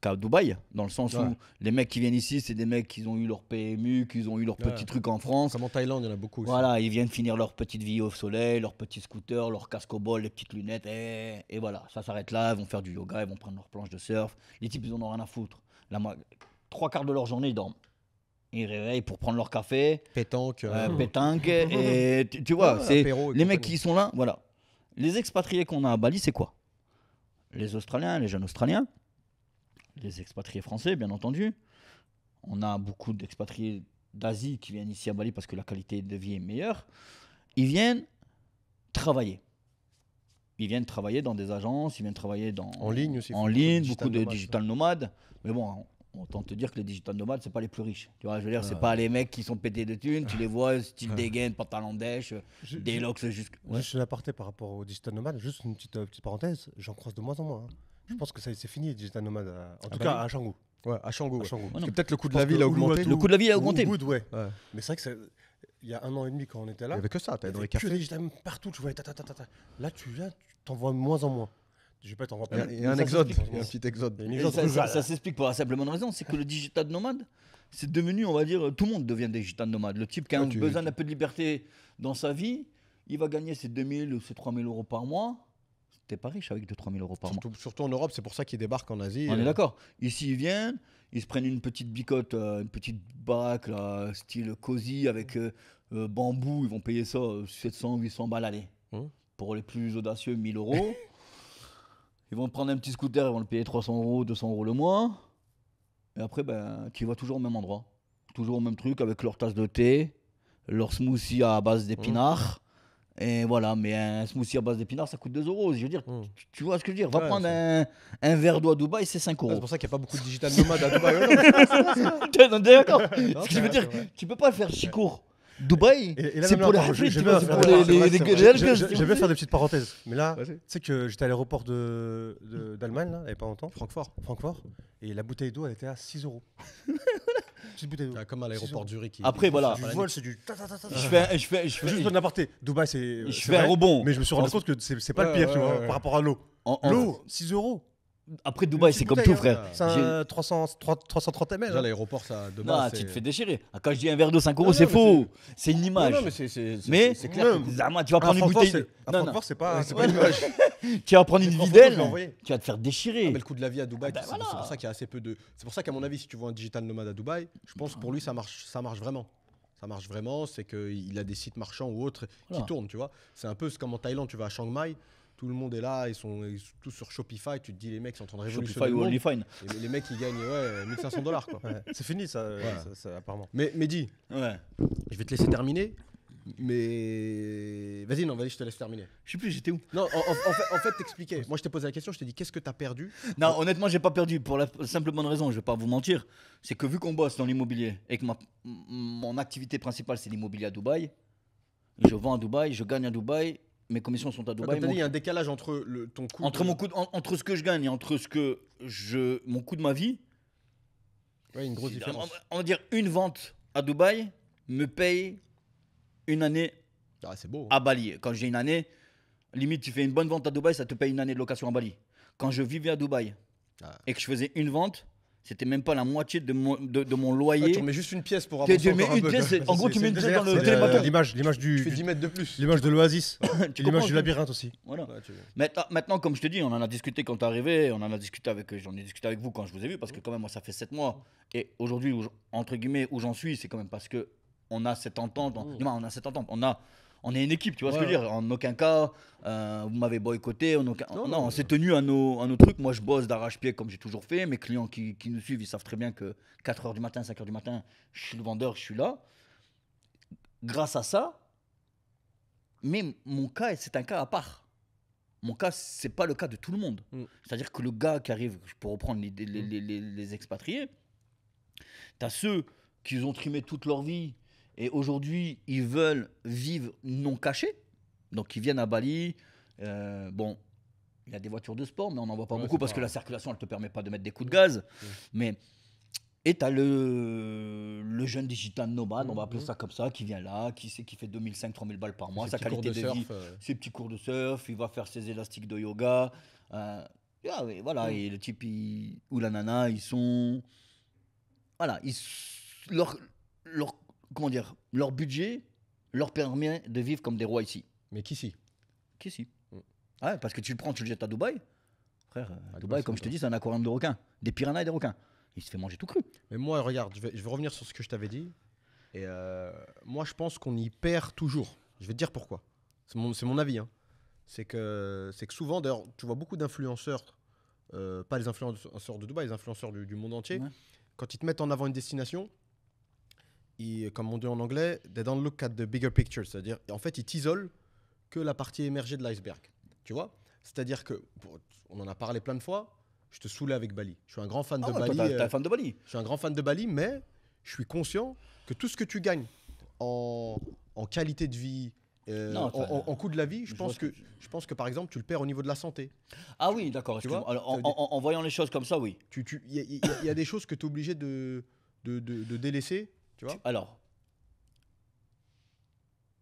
qu'à Dubaï, dans le sens Ouais. où les mecs qui viennent ici, c'est des mecs qui ont eu leur PMU, qui ont eu leur Ouais. petit truc en France. Comme en Thaïlande, il y en a beaucoup aussi. Voilà, ils viennent finir leur petite vie au soleil, leur petit scooter, leur casque au bol, les petites lunettes, et voilà, ça s'arrête là, ils vont faire du yoga, ils vont prendre leur planche de surf. Les types, ils en ont rien à foutre. 3/4 de leur journée, ils dorment. Ils réveillent pour prendre leur café, Pétanque. pétanque, et tu vois, c'est apéro et les mecs compagnie. qui sont là, voilà. Les expatriés qu'on a à Bali, c'est quoi? Les Australiens, les jeunes Australiens, les expatriés français, bien entendu. On a beaucoup d'expatriés d'Asie qui viennent ici à Bali parce que la qualité de vie est meilleure. Ils viennent travailler. Ils viennent travailler dans des agences, ils viennent travailler En ligne aussi, En beaucoup de ligne, digital beaucoup de nomades, digital nomades. Mais bon, autant te dire que les digital nomades, c'est pas les plus riches. Tu vois, je veux dire, c'est pas les mecs qui sont pétés de thunes. Tu les vois, style dégaine, pantalon dèche, des locks jusqu'à. Juste une aparté par rapport au digital nomade, juste une petite parenthèse, j'en croise de moins en moins. Je pense que c'est fini, le digital nomade, en tout Bali cas à Canggu. Ouais, à Canggu. À ouais. Canggu. Ouais, Parce non. que peut-être le coût de Je la pense ville a que augmenté. Uluwatu- Le coût de la vie a augmenté. Ubud, ouais. Ouais. Mais c'est vrai que il y a 1 an et demi quand on était Il là, n'y avait que ça, t'allais dans les que des cafés. digital partout, tu vois. Là, tu viens, tu t'en vois de moins en moins. Je vais pas t'en voir Il y a- plein. il y a un Ça exode, s'explique. il y a un petit exode. Il y a une Et exode ça, rurale. ça s'explique pour la simple et bonne raison, c'est que le digital nomade, c'est devenu, on va dire, tout le monde devient digital nomade. Le type qui a Ouais, besoin d'un peu de liberté dans sa vie, il va gagner ses 2000 ou ses 3000 euros par mois. T'es pas riche avec 2-3 000 euros par mois. Surtout en Europe, c'est pour ça qu'ils débarquent en Asie. On est d'accord. Ici, ils viennent, ils se prennent une petite bicote, une petite baraque, là, style cosy, avec bambou. Ils vont payer ça 700, 800 balles, allez. Pour les plus audacieux, 1000 euros. Ils vont prendre un petit scooter, ils vont le payer 300 euros, 200 euros le mois. Et après, ben, tu vas toujours au même endroit. Toujours au même truc, avec leur tasse de thé, leur smoothie à base d'épinards. Et voilà, mais un smoothie à base d'épinards, ça coûte 2 euros. Je veux dire, tu vois ce que je veux dire? Va Ouais, prendre un verre d'eau à Dubaï, c'est 5 Ah, euros. c'est pour ça qu'il n'y a pas beaucoup de digital nomades à Dubaï. Ouais, T'es d'accord? Ce que c'est je veux vrai, dire, c'est vrai. tu peux pas le faire chicourt. Dubaï, Et là, c'est même pour les encore, rapides, je tu vais vois, bien c'est faire pour des- les c'est vrai, J'aime bien faire des petites parenthèses. Mais là, Vas-y. tu sais que j'étais à l'aéroport d'Allemagne, là, il n'y a pas longtemps, Francfort. Francfort, et la bouteille d'eau, elle était à 6 euros. Petite bouteille d'eau. Ah, comme à l'aéroport Zurich. Après, voilà. Du vol, c'est du. ta, ta, ta, ta, ta. Je fais Juste un aparté. Dubaï, c'est. Je c'est fais un vrai, rebond. Mais je me suis rendu compte que c'est pas le Ouais, pire, tu ouais, vois, ouais. par rapport à l'eau. L'eau, 6 euros. Après Dubaï, c'est comme tout, frère. C'est un 330 ml. Déjà, hein. l'aéroport, ça, de Non, base, tu c'est- te fais déchirer. Ah, quand je dis un verre d'eau 5 euros, Non, c'est non, faux. C'est une Non, image. non, mais c'est Mais c'est clair. même. Zama, tu vas À prendre une Francfort, bouteille. à Non, non. Francfort, c'est pas. C'est pas une image. Tu vas prendre une Francfort, videlle. je l'ai envoyé. Tu vas te faire déchirer. Ah, mais le coût de la vie à Dubaï, Ah, ben c'est voilà. pour ça qu'il y a assez peu de. C'est pour ça qu'à mon avis, si tu vois un digital nomade à Dubaï, je pense que pour lui, ça marche vraiment. Ça marche vraiment, c'est qu'il a des sites marchands ou autres Voilà. qui tournent, tu vois. C'est un peu comme en Thaïlande, tu vas à Chiang Mai, tout le monde est là, ils sont tous sur Shopify, tu te dis les mecs sont en train de révolutionner Shopify le ou monde. OnlyFine. Et les mecs, ils gagnent ouais, 1500 dollars, quoi. Ouais, c'est fini, ça, Ouais. ça, apparemment. Mais Mehdi, Ouais. je vais te laisser terminer, mais vas-y, non, vas-y, je te laisse terminer. Je sais plus, j'étais où? Non, en fait, t'expliquais. Moi, je t'ai posé la question, je t'ai dit, qu'est-ce que t'as perdu? Non, honnêtement, j'ai pas perdu. Pour la simple bonne raison, je vais pas vous mentir. C'est que vu qu'on bosse dans l'immobilier et que mon activité principale, c'est l'immobilier à Dubaï, je vends à Dubaï, je gagne à Dubaï, mes commissions sont à Comme Dubaï. t'as dit, il y a un décalage entre ton coût. Entre, entre ce que je gagne et entre mon coût de ma vie, Ouais, une grosse différence. on va dire une vente à Dubaï me paye une année Ah, c'est beau. à Bali. Quand j'ai une année, limite, tu fais une bonne vente à Dubaï, ça te paye une année de location à Bali. Quand je vivais à Dubaï Ah. et que je faisais une vente, c'était même pas la moitié de mon Ah, loyer. tu remets juste une pièce pour Tu avancer mets encore un une peu, pièce, quoi. c'est- en gros, tu mets une pièce dans le C'est, télébateau. l'image Tu fais du. 10 mètres de plus. L'image de l'oasis. Tu L'image comprends du labyrinthe aussi. Voilà. Ouais, tu- Maintenant, comme je te dis, on en a discuté quand t'es arrivé, on en a discuté j'en ai discuté avec vous quand je vous ai vu, parce que quand même, moi, ça fait 7 mois. Et aujourd'hui, entre guillemets, où j'en suis, c'est quand même parce que on a cette entente. On a cette entente. On est une équipe, tu vois ce que je veux dire. En aucun cas, vous m'avez boycotté. Non, on s'est tenu à nos trucs. Moi, je bosse d'arrache-pied comme j'ai toujours fait. Mes clients qui nous suivent, ils savent très bien que 4h du matin, 5h du matin, je suis le vendeur, je suis là. Grâce à ça, mais mon cas, c'est un cas à part. Mon cas, c'est pas le cas de tout le monde. C'est-à-dire que le gars qui arrive, pour reprendre les expatriés, t'as ceux qui ont trimé toute leur vie et aujourd'hui, ils veulent vivre non cachés. Donc, ils viennent à Bali. Bon, il y a des voitures de sport, mais on n'en voit pas Ouais, beaucoup c'est parce pas- que la circulation, elle ne te permet pas de mettre des coups de gaz. Mais, et tu as le jeune digital nomade, on va appeler ça comme ça, qui vient là, qui fait 2500-3000 balles par mois, Ces sa petits cours qualité de de vie, surf, ses petits cours de surf, il va faire ses élastiques de yoga. Ah oui, voilà, et le type ou la nana, ils sont. Voilà, leur, comment dire, leur budget leur permet de vivre comme des rois ici. Mais qu'ici. Qu'ici. Mm. Ouais, parce que tu le prends, tu le jettes à Dubaï. Frère, Dubaï, Dubaï, c'est comme je te bon. dis, c'est un aquarium de requins. Des piranhas et des requins. Il se fait manger tout cru. Mais moi, regarde, je vais revenir sur ce que je t'avais dit. Et moi, je pense qu'on y perd toujours. Je vais te dire pourquoi. C'est mon avis. Hein. C'est que souvent, d'ailleurs, tu vois beaucoup d'influenceurs, pas les influenceurs de Dubaï, les influenceurs du monde entier, Ouais. quand ils te mettent en avant une destination, comme on dit en anglais, they don't look at the bigger picture. C'est-à-dire, en fait, ils t'isolent que la partie émergée de l'iceberg. Tu vois? C'est-à-dire que, on en a parlé plein de fois, je te saoulais avec Bali. Je suis un grand fan Ah de ouais, Bali. toi, t'es un fan de Bali. Je suis un grand fan de Bali, mais je suis conscient que tout ce que tu gagnes en qualité de vie, Non, en coût de la vie, je vois je pense que par exemple, tu le perds au niveau de la santé. Ah oui, d'accord. Tu vois, excuse-moi. Alors, ça veut dire- en voyant les choses comme ça, oui. Il y a des choses que tu es obligé de délaisser. Tu vois Alors.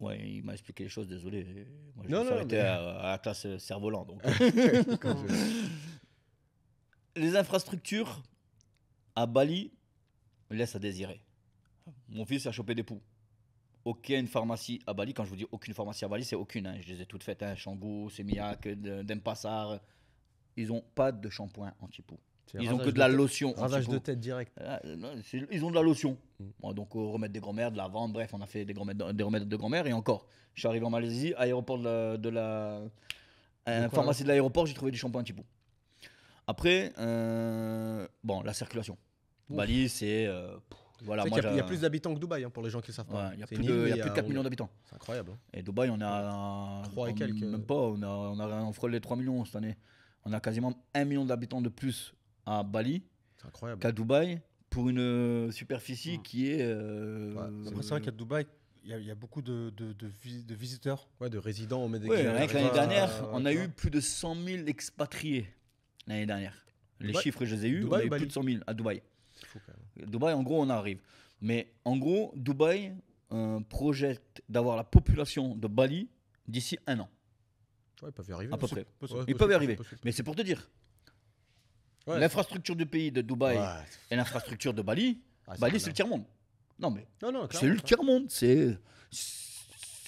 Ouais, il m'a expliqué les choses, désolé. Moi, je Non, me suis non, arrêté mais- à la classe cerf-volant. Donc. Les infrastructures à Bali laissent à désirer. Mon fils a chopé des poux. Aucune pharmacie à Bali, quand je vous dis aucune pharmacie à Bali, c'est aucune. Hein. Je les ai toutes faites, hein. Canggu, Semiak, Denpasar. Ils n'ont pas de shampoing anti-poux. C'est Ils ont rasage que de la tête- lotion Rasage de anti-poux. tête direct. Non, ils ont de la lotion. Mm. Bon, donc remettre des grand-mères, de la vente, bref, on a fait des remèdes de grand-mère. Et encore, je suis arrivé en Malaisie, aéroport quoi, pharmacie de l'aéroport, j'ai trouvé du shampoing anti-poux. Après, bon, la circulation. Ouf. Bali, c'est... voilà, Tu sais moi, qu'il y a plus d'habitants que Dubaï, hein, pour les gens qui ne savent pas. ouais, il y a C'est plus une île, de, mais il y a plus de 4 millions on- d'habitants. C'est incroyable. Hein. Et Dubaï, on a... 3 et quelques. Même pas, on frôle les 3 millions cette année. On a quasiment 1 million d'habitants de plus à Bali C'est incroyable. qu'à Dubaï pour une superficie Mm. qui est... Après, c'est vrai qu'à Dubaï, il y a beaucoup de visiteurs. Ouais, de résidents au Oui, Méditerranée. rien que l'année dernière, on a tu eu vois. plus de 100 000 expatriés l'année dernière. Les Dubaï- chiffres, je les ai eus, Dubaï on a ou eu Bali plus de 100 000 à Dubaï. C'est fou quand même. Dubaï, en gros, on arrive. Mais en gros, Dubaï projette d'avoir la population de Bali d'ici 1 an, Ouais, ils peuvent y arriver. à peu près. Possible. Ouais, Ils peuvent y arriver. possible. Mais c'est pour te dire, Ouais. l'infrastructure du pays de Dubaï Ouais. et l'infrastructure de Bali, Ah, Bali, rien c'est le à- tiers-monde. Non, mais Non, non, c'est clairement, le tiers-monde.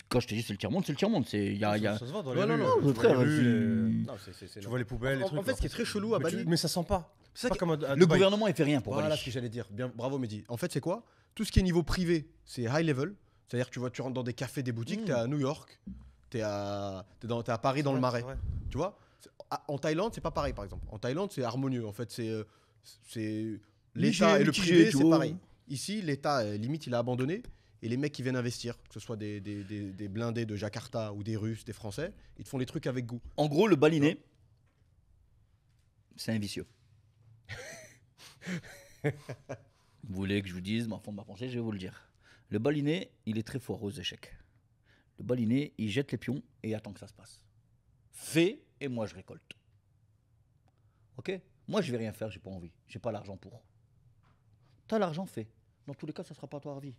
Quand je te dis c'est le tiers-monde, c'est le tiers-monde. Il y a... Ça se voit dans Ouais, les non, rues. non, tu vois frère, les rues, Non, c'est tu vois les poubelles, les En trucs. fait, ce qui est très chelou à Mais Bali, mais ça sent pas. c'est C'est pas que- comme à Le Dubaï. gouvernement, il fait rien pour Voilà Bali. ce que j'allais dire. Bien, bravo Mehdi. En fait, c'est quoi? Tout ce qui est niveau privé, c'est high level. C'est-à-dire que tu rentres dans des cafés, des boutiques, t'es à New York, t'es à Paris dans le Marais. C'est vrai. Tu vois? En Thaïlande, c'est pas pareil, par exemple. En Thaïlande, c'est harmonieux. En fait, c'est l'État et le mitigé, privé, tu c'est vois. pareil. Ici, l'État, limite, il a abandonné. Et les mecs qui viennent investir, que ce soit des blindés de Jakarta ou des Russes, des Français, ils te font les trucs avec goût. En gros, le balinais, c'est un vicieux. Vous voulez que je vous dise ma fond de ma pensée, je vais vous le dire. Le balinais, il est très fort aux échecs. Le balinais, il jette les pions et il attend que ça se passe. Fais et moi je récolte. Ok? Moi je vais rien faire, j'ai pas envie. J'ai pas l'argent pour. T'as l'argent, fais. Dans tous les cas, ça sera pas toi à vie.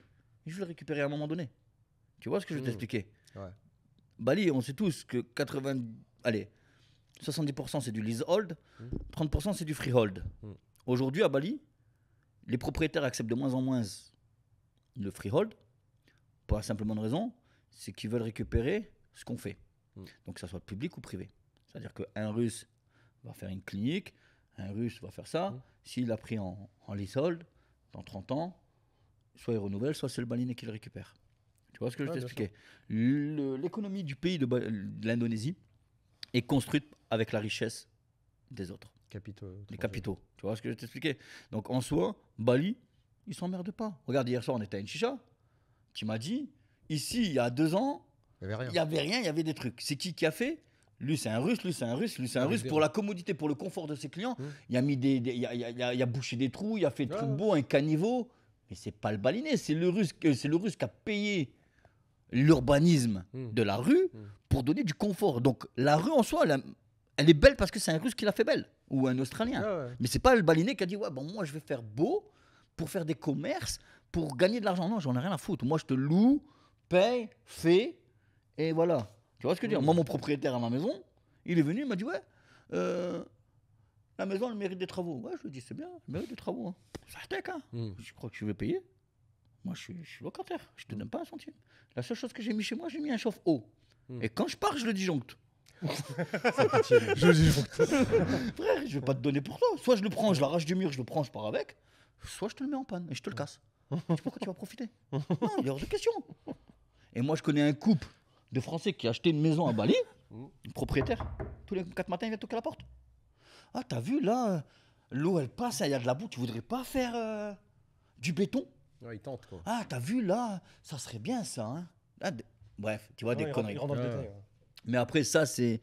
Je vais le récupérer à un moment donné. Tu vois ce que je vais t'expliquer? Ouais. Bali, on sait tous que 70% c'est du leasehold, 30% c'est du freehold. Aujourd'hui à Bali, les propriétaires acceptent de moins en moins le freehold pour la simple bonne raison, c'est qu'ils veulent récupérer ce qu'on fait. Donc que ça soit public ou privé. C'est-à-dire qu'un Russe va faire une clinique, un Russe va faire ça, s'il a pris en leasehold, dans 30 ans, soit il renouvelle, soit c'est le balinais qui le récupère. Tu vois ce que je Ouais, t'expliquais? L'économie du pays de l'Indonésie est construite avec la richesse des autres, des capitaux. Tu vois ce que je t'expliquais? Donc en soi, Bali, ils s'emmerdent pas. Regarde, hier soir, on était à une chicha. Tu m'as dit, ici, il y a 2 ans, Il n'y avait rien. il n'y avait rien, il y avait des trucs. C'est qui a fait? Lui, c'est un Russe, lui, c'est un Russe, lui, c'est un Avec Russe. des Pour Russes. la commodité, pour le confort de ses clients, il a mis il a bouché des trous, il a fait des trucs beaux, un caniveau. Mais c'est pas le balinais, c'est le Russe qui a payé l'urbanisme de la rue pour donner du confort. Donc la rue en soi, elle est belle parce que c'est un Russe qui l'a fait belle, ou un Australien. Ouais. Mais c'est pas le balinais qui a dit ouais, bon, moi je vais faire beau pour faire des commerces, pour gagner de l'argent. Non, j'en ai rien à foutre. Moi je te loue, paye, fais, et voilà. Tu vois ce que je veux dire? Moi, mon propriétaire à ma maison, il est venu, il m'a dit ouais, la maison, elle mérite des travaux. Ouais, je lui dis, c'est bien, elle mérite des travaux. Hein. Ça attaque, hein. Je crois que je vais payer. Moi, je suis locataire. Je te donne pas un centime. La seule chose que j'ai mis chez moi, j'ai mis un chauffe-eau. Et quand je pars, je le disjoncte. Je dis, Frère, je vais pas te donner pour toi. Soit je le prends, je l'arrache du mur, je le prends, je pars avec. Soit je te le mets en panne et je te le casse. Je sais pas pourquoi tu vas profiter. Non, il est hors de question. Et moi, je connais un couple de Français qui a acheté une maison à Bali, propriétaire. Tous les 4 matins, il vient toquer à la porte. Ah, t'as vu là, l'eau elle passe, il y a de la boue, tu voudrais pas faire du béton? Ouais, il tente quoi. Ah, t'as vu là, ça serait bien ça. Hein. Là, bref, tu vois, des conneries. Il rentre dans le détail. Mais après, ça, c'est.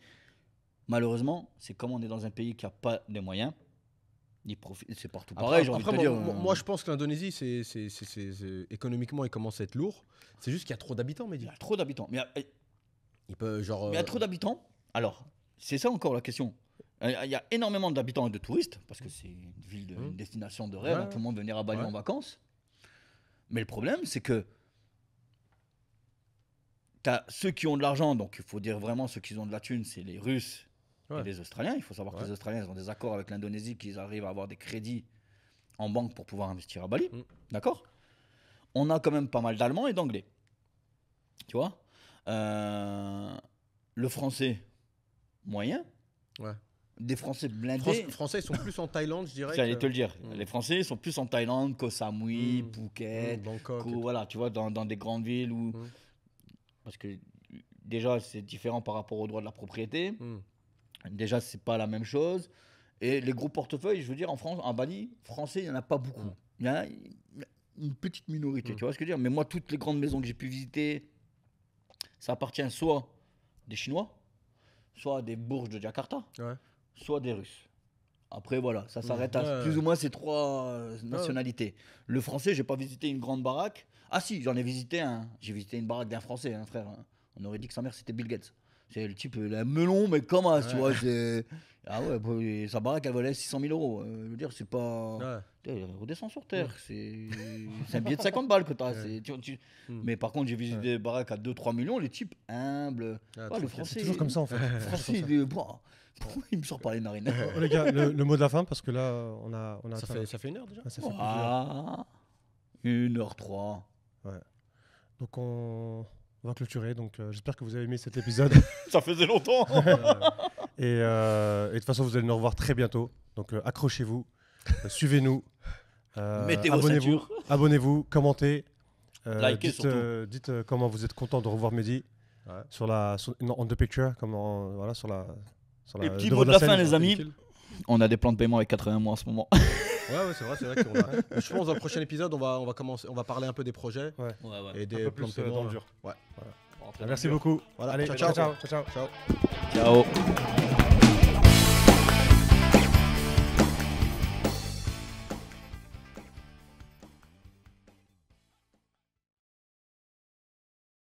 Malheureusement, c'est comme on est dans un pays qui n'a pas de moyens. C'est partout pareil, j'ai envie de te dire. Moi, je pense que l'Indonésie, économiquement, il commence à être lourd. C'est juste qu'il y a trop d'habitants, mais Il y a trop d'habitants. Mais il peut, genre. il y a trop d'habitants. Alors, c'est ça encore la question. Il y a énormément d'habitants et de touristes, parce que c'est une ville, une destination de rêve. Ouais. Hein, tout le monde venir à Bali en vacances. Mais le problème, c'est que tu as ceux qui ont de l'argent, donc il faut dire vraiment ceux qui ont de la thune, c'est les Russes et les Australiens. Il faut savoir que les Australiens ils ont des accords avec l'Indonésie, qu'ils arrivent à avoir des crédits en banque pour pouvoir investir à Bali. D'accord? On a quand même pas mal d'Allemands et d'Anglais. Tu vois? Le français, moyen. Ouais. Des Français blindés. Français, ils sont plus en Thaïlande, je dirais. J'allais te le dire. Les Français sont plus en Thaïlande, Koh Samui, Phuket, Bangkok. voilà, tu vois, dans des grandes villes où. Parce que déjà, c'est différent par rapport au droit de la propriété. Déjà, c'est pas la même chose. Et les gros portefeuilles, je veux dire, en France, en Bali, français, il n'y en a pas beaucoup. Il y a une petite minorité, tu vois ce que je veux dire. Mais moi, toutes les grandes maisons que j'ai pu visiter, ça appartient soit des Chinois, soit des bourges de Jakarta, soit des Russes. Après, voilà, ça s'arrête à plus ou moins ces 3 nationalités. Le français, j'ai pas visité une grande baraque. Ah si, j'en ai visité un. J'ai visité une baraque d'un Français, hein, frère. On aurait dit que sa mère, c'était Bill Gates. C'est le type, il a un melon, mais comme ça, tu vois. Ah ouais, sa baraque, elle valait 600 000 euros. Je veux dire, c'est pas... Redescends sur terre. C'est un billet de 50 balles que t'as. Mais par contre, j'ai visité des baraques à 2-3 millions. Les types humbles. Le français... C'est toujours comme ça, en fait. Le français, pourquoi il me sort par les narines? Oh, les gars, le mot de la fin, parce que là, on a Ça fait 1 heure déjà. ça fait plusieurs. 1h03. Ouais. Donc on va clôturer. Donc j'espère que vous avez aimé cet épisode. Ça faisait longtemps. Et de toute façon, vous allez nous revoir très bientôt. Donc accrochez-vous, suivez-nous, Mettez vos ceintures. abonnez-vous, commentez, Likez surtout. dites comment vous êtes content de revoir Mehdi sur on the picture, voilà, sur la Et petit devant mot de la scène. fin, les amis. On a des plans de paiement avec 80 mois en ce moment. Ouais, c'est vrai qu'on a. Je pense dans le prochain épisode, on va parler un peu des projets et Un des peu plans de plus paiement. dans le dur. Ouais. Merci beaucoup. Voilà. Allez, Ciao. ciao. Ciao.